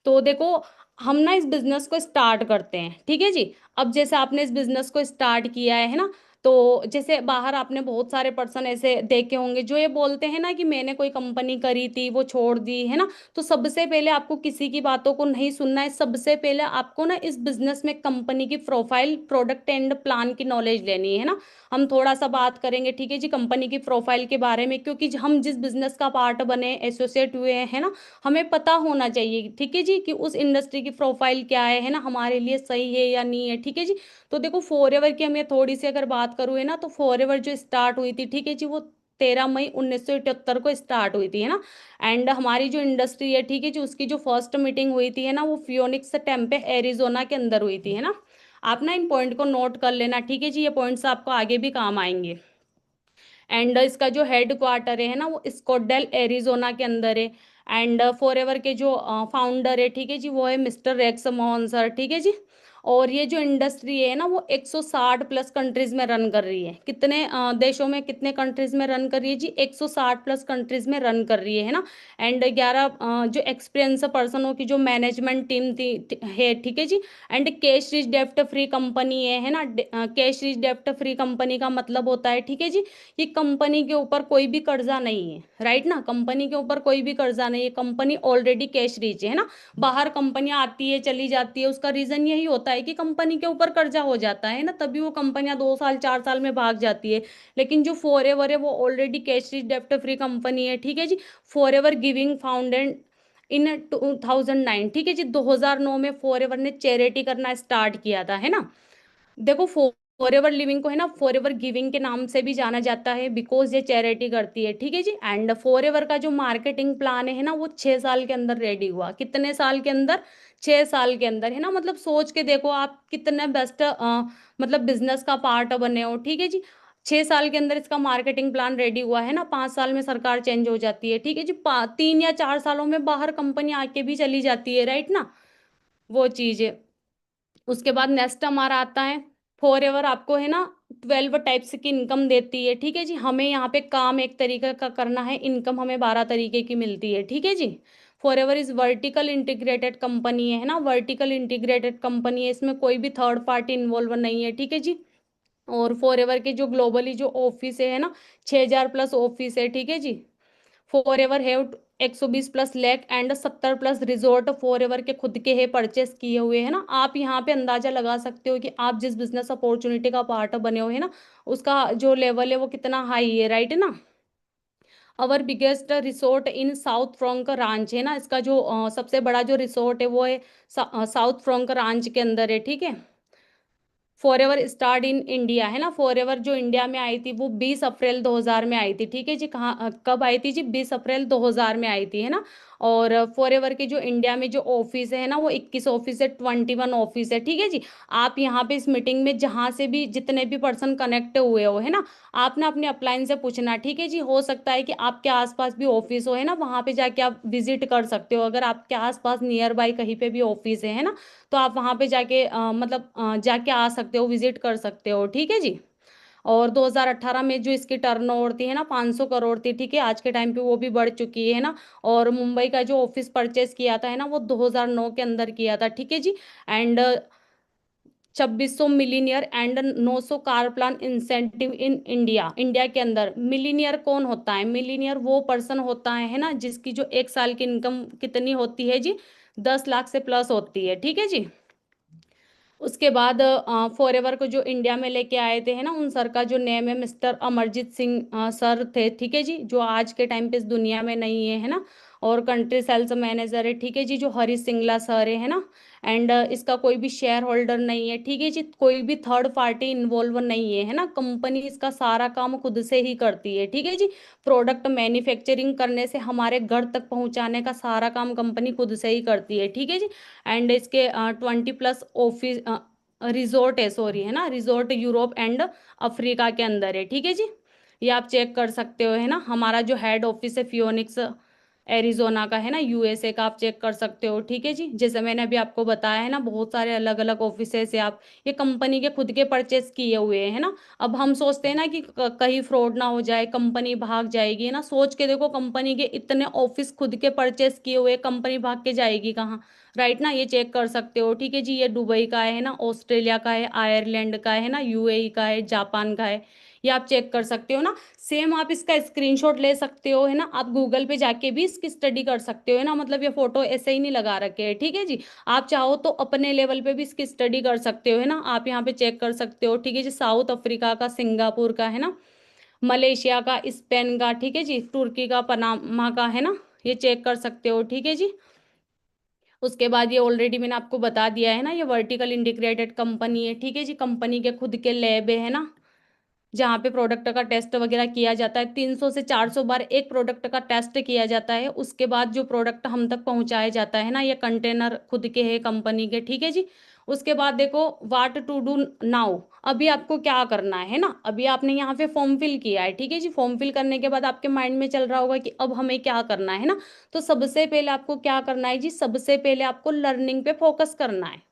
तो देखो हम ना इस बिजनेस को स्टार्ट करते हैं, ठीक है जी। अब जैसे आपने इस बिजनेस को स्टार्ट किया है ना, तो जैसे बाहर आपने बहुत सारे पर्सन ऐसे देखे होंगे जो ये बोलते हैं ना कि मैंने कोई कंपनी करी थी वो छोड़ दी है ना। तो सबसे पहले आपको किसी की बातों को नहीं सुनना है, सबसे पहले आपको ना इस बिजनेस में कंपनी की प्रोफाइल, प्रोडक्ट एंड प्लान की नॉलेज लेनी है ना। हम थोड़ा सा बात करेंगे, ठीक है जी, कंपनी की प्रोफाइल के बारे में, क्योंकि हम जिस बिजनेस का पार्ट बने, एसोसिएट हुए हैं ना, हमें पता होना चाहिए, ठीक है जी, कि उस इंडस्ट्री की प्रोफाइल क्या है ना, हमारे लिए सही है या नहीं है, ठीक है जी। तो देखो फॉरएवर की मैं थोड़ी सी अगर बात करूँ है ना, तो फॉरएवर जो स्टार्ट हुई थी, ठीक है जी, वो 13 मई 1978 को स्टार्ट हुई थी है ना। एंड हमारी जो इंडस्ट्री है, ठीक है जी, उसकी जो फर्स्ट मीटिंग हुई थी है ना, वो फियोनिक्स टेम्पे एरिजोना के अंदर हुई थी है ना। आप ना इन पॉइंट को नोट कर लेना, ठीक है जी, ये पॉइंट्स आपको आगे भी काम आएंगे। एंड इसका जो हेड क्वार्टर है ना, वो स्कॉटडेल एरिजोना के अंदर है। एंड फॉरएवर के जो फाउंडर है, ठीक है जी, वो है मिस्टर रेक्स मोहन सर, ठीक है जी। और ये जो इंडस्ट्री है ना, वो 160 प्लस कंट्रीज में रन कर रही है। कितने देशों में, कितने कंट्रीज में रन कर रही है जी, 160 प्लस कंट्रीज में रन कर रही है ना। एंड 11 जो एक्सपीरियंस पर्सनों की जो मैनेजमेंट टीम है, ठीक है जी। एंड कैश रिच डेप्ट फ्री कंपनी है ना। कैश रिच डेप्ट फ्री कंपनी का मतलब होता है, ठीक है जी, कि कंपनी के ऊपर कोई भी कर्जा नहीं है, राइट ना। कंपनी के ऊपर कोई भी कर्जा नहीं है, कंपनी ऑलरेडी कैश रीच है ना। बाहर कंपनियां आती है चली जाती है, उसका रीजन यही होता है कि कंपनी के ऊपर कर्जा हो जाता है ना, तभी वो कंपनियां 2 साल 4 साल में भाग जाती है। लेकिन जो फॉरएवर है वो ऑलरेडी कैश रीच डेप्ट फ्री कंपनी है, ठीक है जी। फॉरएवर गिविंग फाउंडेड इन 2009, ठीक है जी, 2009 में फॉरएवर ने चैरिटी करना स्टार्ट किया था है ना। देखो फॉरएवर लिविंग को है ना फॉरएवर गिविंग के नाम से भी जाना जाता है, बिकॉज ये चैरिटी करती है, ठीक है जी। एंड फॉरएवर का जो मार्केटिंग प्लान है ना, वो 6 साल के अंदर रेडी हुआ। कितने साल के अंदर? 6 साल के अंदर है ना। मतलब सोच के देखो आप कितने बेस्ट मतलब बिजनेस का पार्ट बने हो, ठीक है जी। 6 साल के अंदर इसका मार्केटिंग प्लान रेडी हुआ है ना। 5 साल में सरकार चेंज हो जाती है, ठीक है जी। 3 या 4 सालों में बाहर कंपनी आके भी चली जाती है, राइट ना। वो चीज है। उसके बाद नेक्स्ट हमारा आता है फॉरएवर, आपको है ना 12 टाइप्स की इनकम देती है, ठीक है जी। हमें यहाँ पे काम एक तरीके का करना है, इनकम हमें 12 तरीके की मिलती है, ठीक है जी। Forever is vertical integrated company है ना, वर्टिकल इंटीग्रेटेड कंपनी है, इसमें कोई भी थर्ड पार्टी इन्वॉल्व नहीं है, ठीक है जी। और फॉरएवर के जो ग्लोबली जो ऑफिस है ना, 6,000 प्लस ऑफिस है, ठीक है जी। Forever have 120 plus lake and 70 plus resort forever के खुद के है परचेस किए हुए है ना। आप यहाँ पे अंदाजा लगा सकते हो कि आप जिस बिजनेस अपॉर्चुनिटी का पार्ट बने हुए है ना, उसका जो लेवल है वो कितना हाई है, राइट ना। अवर बिगेस्ट रिसोर्ट इन साउथ फ्रंक रांच है ना, इसका जो सबसे बड़ा जो रिसोर्ट है वो है साउथ फ्रंक रांच के अंदर है, ठीक है। फॉरएवर स्टार्ट इन इंडिया है ना, फॉरएवर जो इंडिया में आई थी वो 20 अप्रैल 2000 में आई थी, ठीक है जी। कहाँ कब आई थी जी? 20 अप्रैल 2000 में आई थी, है ना। और फॉरएवर के जो इंडिया में जो ऑफिस है ना, वो 21 ऑफिस है, 21 ऑफिस है, ठीक है जी। आप यहाँ पे इस मीटिंग में जहाँ से भी जितने भी पर्सन कनेक्ट हुए हो, है ना, आपने अपने अपलाइन से पूछना, ठीक है जी। हो सकता है कि आपके आसपास भी ऑफिस हो, है ना, वहाँ पे जाके आप विजिट कर सकते हो। अगर आपके आसपास नियर बाय कहीं पे भी ऑफिस है ना, तो आप वहाँ पे जाके मतलब जाके आ सकते हो, विजिट कर सकते हो, ठीक है जी। और 2018 में जो इसकी टर्नओवर थी, है ना, 500 करोड़ थी, ठीक है। आज के टाइम पे वो भी बढ़ चुकी है ना। और मुंबई का जो ऑफिस परचेस किया था, है ना, वो 2009 के अंदर किया था, ठीक है जी। And 2600 millionaire and 900 car plan incentive in India. India के अंदर मिलीनियर कौन होता है? मिलीनियर वो पर्सन होता है ना, जिसकी जो एक साल की इनकम कितनी होती है जी? 10 लाख से प्लस होती है, ठीक है जी। उसके बाद फॉरएवर को जो इंडिया में लेके आए थे, है ना, उन सर का जो नेम है मिस्टर अमरजीत सिंह सर थे, ठीक है जी, जो आज के टाइम पे इस दुनिया में नहीं है, है ना। और कंट्री सेल्स मैनेजर है, ठीक है जी, जो हरीश सिंगला सर है ना। एंड इसका कोई भी शेयर होल्डर नहीं है, ठीक है जी, कोई भी थर्ड पार्टी इन्वॉल्व नहीं है, है ना। कंपनी इसका सारा काम खुद से ही करती है, ठीक है जी। प्रोडक्ट मैन्युफैक्चरिंग करने से हमारे घर तक पहुंचाने का सारा काम कंपनी खुद से ही करती है, ठीक है जी। एंड इसके 20+ ऑफिस रिजोर्ट है, सॉरी, है ना, रिजोर्ट यूरोप एंड अफ्रीका के अंदर है, ठीक है जी। ये आप चेक कर सकते हो, है ना। हमारा जो हेड ऑफिस है फियोनिक्स एरिजोना का, है ना, यूएसए का, आप चेक कर सकते हो, ठीक है जी। जैसे मैंने अभी आपको बताया है ना, बहुत सारे अलग अलग ऑफिस से आप ये कंपनी के खुद के परचेस किए हुए हैं, है ना। अब हम सोचते हैं ना कि कहीं फ्रॉड ना हो जाए, कंपनी भाग जाएगी, है ना। सोच के देखो, कंपनी के इतने ऑफिस खुद के परचेस किए हुए, कंपनी भाग के जाएगी कहाँ? राइट ना, ये चेक कर सकते हो, ठीक है जी। ये दुबई का है ना, ऑस्ट्रेलिया का है, आयरलैंड का है ना, यूएई का है, जापान का है। ये आप चेक कर सकते हो ना। सेम आप इसका स्क्रीनशॉट ले सकते हो, है ना। आप गूगल पे जाके भी इसकी स्टडी कर सकते हो, है ना। मतलब ये फोटो ऐसे ही नहीं लगा रखे हैं, ठीक है जी। आप चाहो तो अपने लेवल पे भी इसकी स्टडी कर सकते हो, है ना। आप यहाँ पे चेक कर सकते हो, ठीक है जी। साउथ अफ्रीका का, सिंगापुर का, है ना, मलेशिया का, स्पेन का, ठीक है जी, तुर्की का, पनामा का, है ना। ये चेक कर सकते हो, ठीक है जी। उसके बाद ये ऑलरेडी मैंने आपको बता दिया है ना, ये वर्टिकल इंटीग्रेटेड कंपनी है, ठीक है जी। कंपनी के खुद के लैब है ना, जहाँ पे प्रोडक्ट का टेस्ट वगैरह किया जाता है। 300 से 400 बार एक प्रोडक्ट का टेस्ट किया जाता है, उसके बाद जो प्रोडक्ट हम तक पहुँचाया जाता है ना, ये कंटेनर खुद के है कंपनी के, ठीक है जी। उसके बाद देखो, वाट टू डू नाउ। अभी आपको क्या करना है ना, अभी आपने यहाँ पे फॉर्म फिल किया है, ठीक है जी। फॉर्म फिल करने के बाद आपके माइंड में चल रहा होगा कि अब हमें क्या करना है ना। तो सबसे पहले आपको क्या करना है जी? सबसे पहले आपको लर्निंग पे फोकस करना है।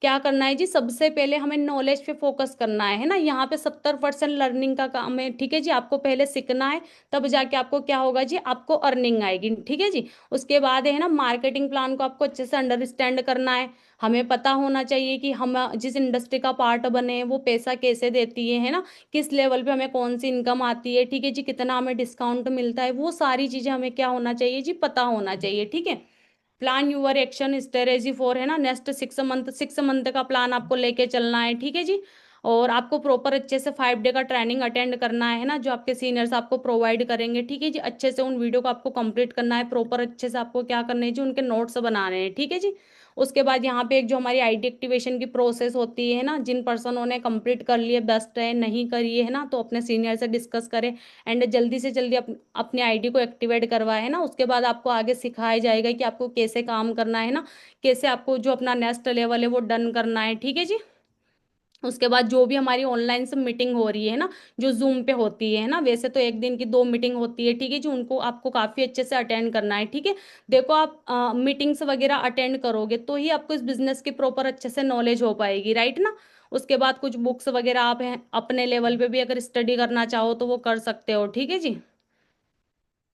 क्या करना है जी? सबसे पहले हमें नॉलेज पे फोकस करना है ना। यहाँ पे 70% लर्निंग का काम है, ठीक है जी। आपको पहले सीखना है, तब जाके आपको क्या होगा जी? आपको अर्निंग आएगी, ठीक है जी। उसके बाद है ना, मार्केटिंग प्लान को आपको अच्छे से अंडरस्टैंड करना है। हमें पता होना चाहिए कि हम जिस इंडस्ट्री का पार्ट बने हैं वो पैसा कैसे देती है ना, किस लेवल पे हमें कौन सी इनकम आती है, ठीक है जी, कितना हमें डिस्काउंट मिलता है, वो सारी चीजें हमें क्या होना चाहिए जी? पता होना चाहिए, ठीक है। Plan your action strategy for, है ना, नेक्स्ट 6 मंथ, 6 मंथ का प्लान आपको लेके चलना है, ठीक है जी। और आपको प्रॉपर अच्छे से 5 डे का ट्रेनिंग अटेंड करना है ना, जो आपके सीनियर्स आपको प्रोवाइड करेंगे, ठीक है जी। अच्छे से उन वीडियो को आपको कंप्लीट करना है, प्रॉपर अच्छे से आपको क्या करना है जी? उनके नोट्स बनाने हैं, ठीक है जी। उसके बाद यहाँ पे एक जो हमारी आईडी एक्टिवेशन की प्रोसेस होती है ना, जिन पर्सनों ने कंप्लीट कर लिए बेस्ट है, नहीं करी है ना, तो अपने सीनियर से डिस्कस करें एंड जल्दी से जल्दी अपनी आईडी को एक्टिवेट करवाए, है ना। उसके बाद आपको आगे सिखाया जाएगा कि आपको कैसे काम करना है ना, कैसे आपको जो अपना नेक्स्ट लेवल है वो डन करना है, ठीक है जी। उसके बाद जो भी हमारी ऑनलाइन से मीटिंग हो रही है ना, जो जूम पे होती है ना, वैसे तो एक दिन की 2 मीटिंग होती है, ठीक है जी, उनको आपको काफ़ी अच्छे से अटेंड करना है, ठीक है। देखो, आप मीटिंग्स वगैरह अटेंड करोगे तो ही आपको इस बिजनेस की प्रॉपर अच्छे से नॉलेज हो पाएगी, राइट ना। उसके बाद कुछ बुक्स वगैरह आप हैं अपने लेवल पे भी अगर स्टडी करना चाहो तो वो कर सकते हो, ठीक है जी।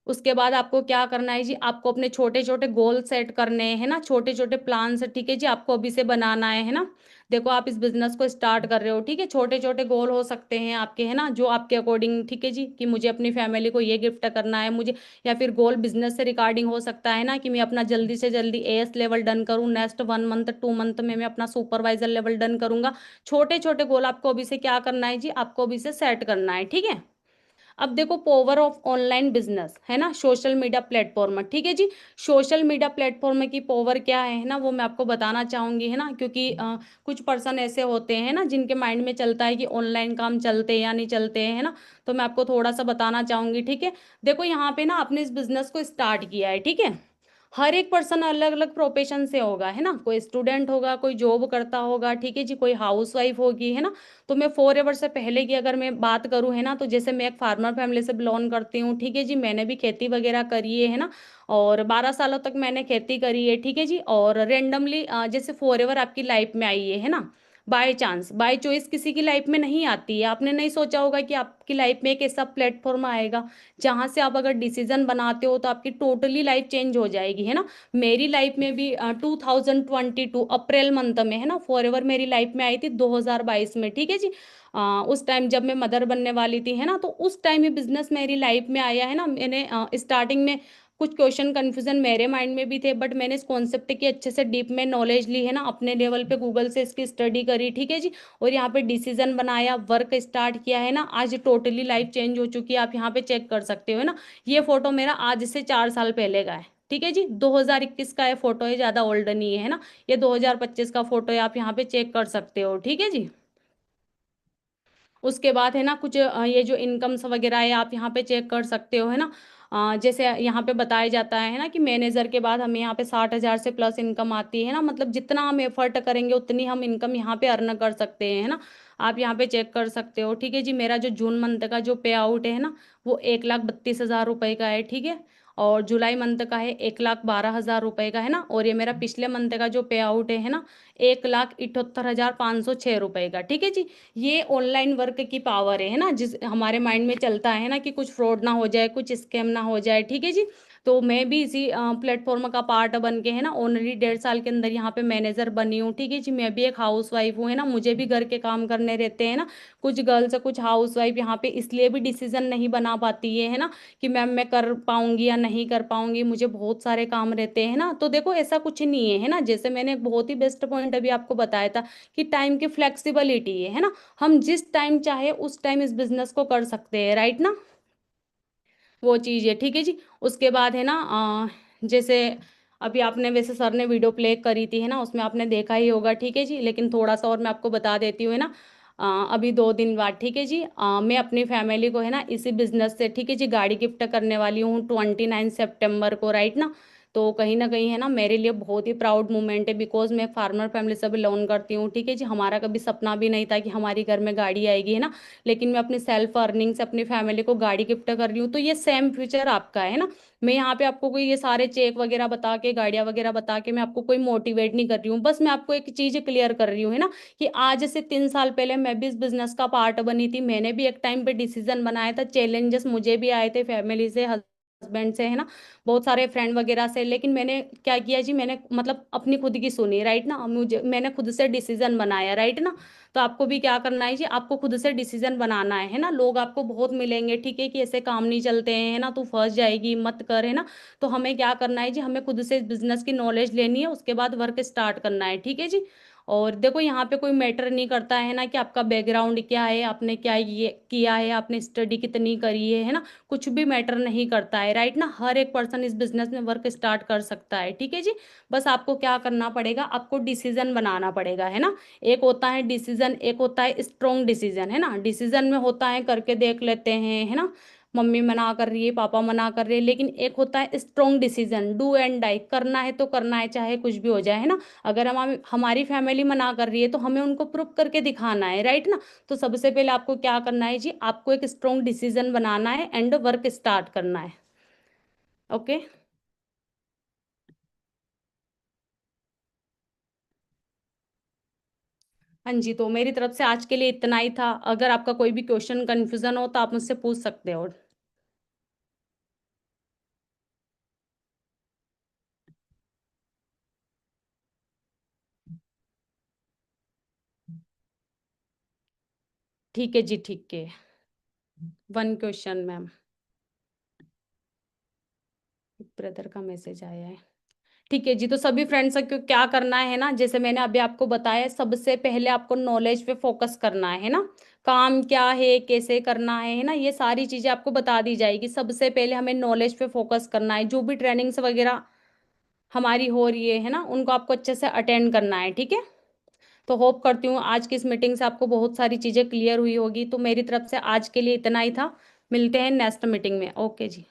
उसके बाद आपको क्या करना है जी? आपको अपने छोटे छोटे गोल सेट करने हैं ना, छोटे छोटे प्लान से, ठीक है जी, आपको अभी से बनाना है ना। देखो, आप इस बिजनेस को स्टार्ट कर रहे हो, ठीक है। छोटे छोटे गोल हो सकते हैं आपके, है ना, जो आपके अकॉर्डिंग, ठीक है जी, कि मुझे अपनी फैमिली को ये गिफ्ट करना है मुझे, या फिर गोल बिजनेस से रिगार्डिंग हो सकता है ना, कि मैं अपना जल्दी से जल्दी एएस लेवल डन करूँ, नेक्स्ट 1 मंथ 2 मंथ में मैं अपना सुपरवाइजर लेवल डन करूंगा। छोटे छोटे गोल आपको अभी से क्या करना है जी? आपको अभी से सेट करना है, ठीक है। अब देखो पावर ऑफ ऑनलाइन बिजनेस है ना, सोशल मीडिया प्लेटफॉर्म, ठीक है जी। सोशल मीडिया प्लेटफॉर्म की पावर क्या है ना, वो मैं आपको बताना चाहूंगी है ना, क्योंकि कुछ पर्सन ऐसे होते हैं ना जिनके माइंड में चलता है कि ऑनलाइन काम चलते हैं या नहीं चलते हैं, है ना। तो मैं आपको थोड़ा सा बताना चाहूंगी, ठीक है। देखो यहाँ पे ना आपने इस बिजनेस को स्टार्ट किया है, ठीक है। हर एक पर्सन अलग अलग प्रोफेशन से होगा, है ना। कोई स्टूडेंट होगा, कोई जॉब करता होगा, ठीक है जी, कोई हाउस वाइफ होगी, है ना। तो मैं 4 ईयर से पहले की अगर मैं बात करूँ, है ना, तो जैसे मैं एक फार्मर फैमिली से बिलोंग करती हूँ, ठीक है जी। मैंने भी खेती वगैरह करी है ना। और 12 सालों तक मैंने खेती करी है, ठीक है जी। और रेंडमली जैसे 4 ईयर आपकी लाइफ में आई है ना, बाय चांस बाय चॉइस किसी की लाइफ में नहीं आती है। आपने नहीं सोचा होगा कि आपकी लाइफ में एक ऐसा प्लेटफॉर्म आएगा जहां से आप अगर डिसीजन बनाते हो तो आपकी टोटली लाइफ चेंज हो जाएगी, है ना। मेरी लाइफ में भी 2022 अप्रैल मंथ में, है ना, 4 ईयर मेरी लाइफ में आई थी 2022 में, ठीक है जी। उस टाइम जब मैं मदर बनने वाली थी, है ना, तो उस टाइम ये बिजनेस मेरी लाइफ में आया है ना। मैंने स्टार्टिंग में कुछ क्वेश्चन कन्फ्यूजन मेरे माइंड में भी थे, बट मैंने इस कॉन्सेप्ट की अच्छे से डीप में नॉलेज ली, है ना, अपने लेवल पे गूगल से इसकी स्टडी करी, ठीक है जी। और यहाँ पे डिसीजन बनाया, वर्क स्टार्ट किया, है ना। आज टोटली लाइफ चेंज हो चुकी है, आप यहाँ पे चेक कर सकते हो, है ना। ये फोटो मेरा आज से 4 साल पहले का है, ठीक है जी। 2021 का ये फोटो है, ज्यादा ओल्ड नहीं है ना। ये 2025 का फोटो है, आप यहाँ पे चेक कर सकते हो, ठीक है जी। उसके बाद है ना कुछ ये जो इनकम्स वगैरह है आप यहाँ पे चेक कर सकते हो, है ना। जैसे यहाँ पे बताया जाता है ना कि मैनेजर के बाद हमें यहाँ पे 60,000 से प्लस इनकम आती है ना। मतलब जितना हम एफर्ट करेंगे उतनी हम इनकम यहाँ पे अर्न कर सकते हैं, है ना। आप यहाँ पे चेक कर सकते हो, ठीक है जी। मेरा जो जून मंथ का जो पे आउट है ना, वो 1,32,000 रुपये का है, ठीक है। और जुलाई मंथ का है 1,12,000 रुपये का, है ना। और ये मेरा पिछले मंथ का जो पे आउट है ना, 1,78,506 रुपये का, ठीक है जी। ये ऑनलाइन वर्क की पावर है ना, जिस हमारे माइंड में चलता है ना कि कुछ फ्रॉड ना हो जाए, कुछ स्कैम ना हो जाए, ठीक है जी। तो मैं भी इसी प्लेटफॉर्म का पार्ट बन के, है ना, ऑनली 1.5 साल के अंदर यहाँ पे मैनेजर बनी हूँ, ठीक है जी। मैं भी एक हाउस वाइफ हूँ, है ना, मुझे भी घर के काम करने रहते हैं ना। कुछ गर्ल्स कुछ हाउस वाइफ यहाँ पे इसलिए भी डिसीजन नहीं बना पाती है ना, कि मैम मैं कर पाऊंगी या नहीं कर पाऊंगी, मुझे बहुत सारे काम रहते हैं ना। तो देखो ऐसा कुछ नहीं है ना। जैसे मैंने एक बहुत ही बेस्ट पॉइंट अभी आपको बताया था कि टाइम की फ्लेक्सिबिलिटी है ना। हम जिस टाइम चाहे उस टाइम इस बिजनेस को कर सकते हैं, राइट ना। वो चीज़ है, ठीक है जी। उसके बाद है ना जैसे अभी आपने वैसे सर ने वीडियो प्ले करी थी, है ना, उसमें आपने देखा ही होगा, ठीक है जी। लेकिन थोड़ा सा और मैं आपको बता देती हूँ, है ना। अभी 2 दिन बाद, ठीक है जी, मैं अपनी फैमिली को, है ना, इसी बिजनेस से, ठीक है जी, गाड़ी गिफ्ट करने वाली हूँ 29 सितंबर को, राइट ना। तो कहीं ना कहीं है ना मेरे लिए बहुत ही प्राउड मोमेंट है, बिकॉज मैं फार्मर फैमिली से बिलोंग करती हूँ, ठीक है जी। हमारा कभी सपना भी नहीं था कि हमारी घर में गाड़ी आएगी, है ना। लेकिन मैं अपनी सेल्फ अर्निंग से अपनी फैमिली को गाड़ी गिफ्ट कर रही हूँ, तो ये सेम फ्यूचर आपका है ना। मैं यहाँ पे आपको कोई ये सारे चेक वगैरह बता के, गाड़ियाँ वगैरह बता के मैं आपको कोई मोटिवेट नहीं कर रही हूँ, बस मैं आपको एक चीज क्लियर कर रही हूँ, है ना, कि आज से 3 साल पहले मैं भी इस बिजनेस का पार्ट बनी थी। मैंने भी एक टाइम पे डिसीजन बनाया था, चैलेंजेस मुझे भी आए थे फैमिली से, हस्बैंड से, है ना, बहुत सारे फ्रेंड वगैरह से। लेकिन मैंने क्या किया जी, मैंने मतलब अपनी खुद की सुनी, राइट ना। मुझे मैंने खुद से डिसीजन बनाया, राइट ना। तो आपको भी क्या करना है जी, आपको खुद से डिसीजन बनाना है ना। लोग आपको बहुत मिलेंगे, ठीक है, कि ऐसे काम नहीं चलते हैं, है ना, तू फंस जाएगी मत कर, है ना। तो हमें क्या करना है जी, हमें खुद से बिजनेस की नॉलेज लेनी है, उसके बाद वर्क स्टार्ट करना है, ठीक है जी। और देखो यहाँ पे कोई मैटर नहीं करता है ना कि आपका बैकग्राउंड क्या है, आपने क्या ये किया है, आपने स्टडी कितनी करी है ना। कुछ भी मैटर नहीं करता है, राइट ना। हर एक पर्सन इस बिजनेस में वर्क स्टार्ट कर सकता है, ठीक है जी। बस आपको क्या करना पड़ेगा, आपको डिसीजन बनाना पड़ेगा, है ना। एक होता है डिसीजन, एक होता है स्ट्रॉन्ग डिसीजन, है ना। डिसीजन में होता है करके देख लेते हैं, है ना, मम्मी मना कर रही है, पापा मना कर रहे हैं। लेकिन एक होता है strong decision, do and die, करना है तो करना है, चाहे कुछ भी हो जाए, है ना। अगर हम हमारी फैमिली मना कर रही है तो हमें उनको प्रूव करके दिखाना है, राइट ना। तो सबसे पहले आपको क्या करना है जी, आपको एक स्ट्रॉन्ग डिसीजन बनाना है एंड वर्क स्टार्ट करना है। ओके। हाँ जी, तो मेरी तरफ से आज के लिए इतना ही था। अगर आपका कोई भी क्वेश्चन कंफ्यूजन हो तो आप मुझसे पूछ सकते हो। ठीक है जी, ठीक है। One question ma'am. ब्रदर का मैसेज आया है। ठीक है जी। तो सभी फ्रेंड्स को क्या करना है ना, जैसे मैंने अभी आपको बताया, सबसे पहले आपको नॉलेज पे फोकस करना है ना। काम क्या है, कैसे करना है ना, ये सारी चीजें आपको बता दी जाएगी। सबसे पहले हमें नॉलेज पे फोकस करना है। जो भी ट्रेनिंग्स वगैरह हमारी हो रही है ना, उनको आपको अच्छे से अटेंड करना है, ठीक है। तो होप करती हूँ आज की इस मीटिंग से आपको बहुत सारी चीजें क्लियर हुई होगी। तो मेरी तरफ से आज के लिए इतना ही था। मिलते हैं नेक्स्ट मीटिंग में। ओके जी।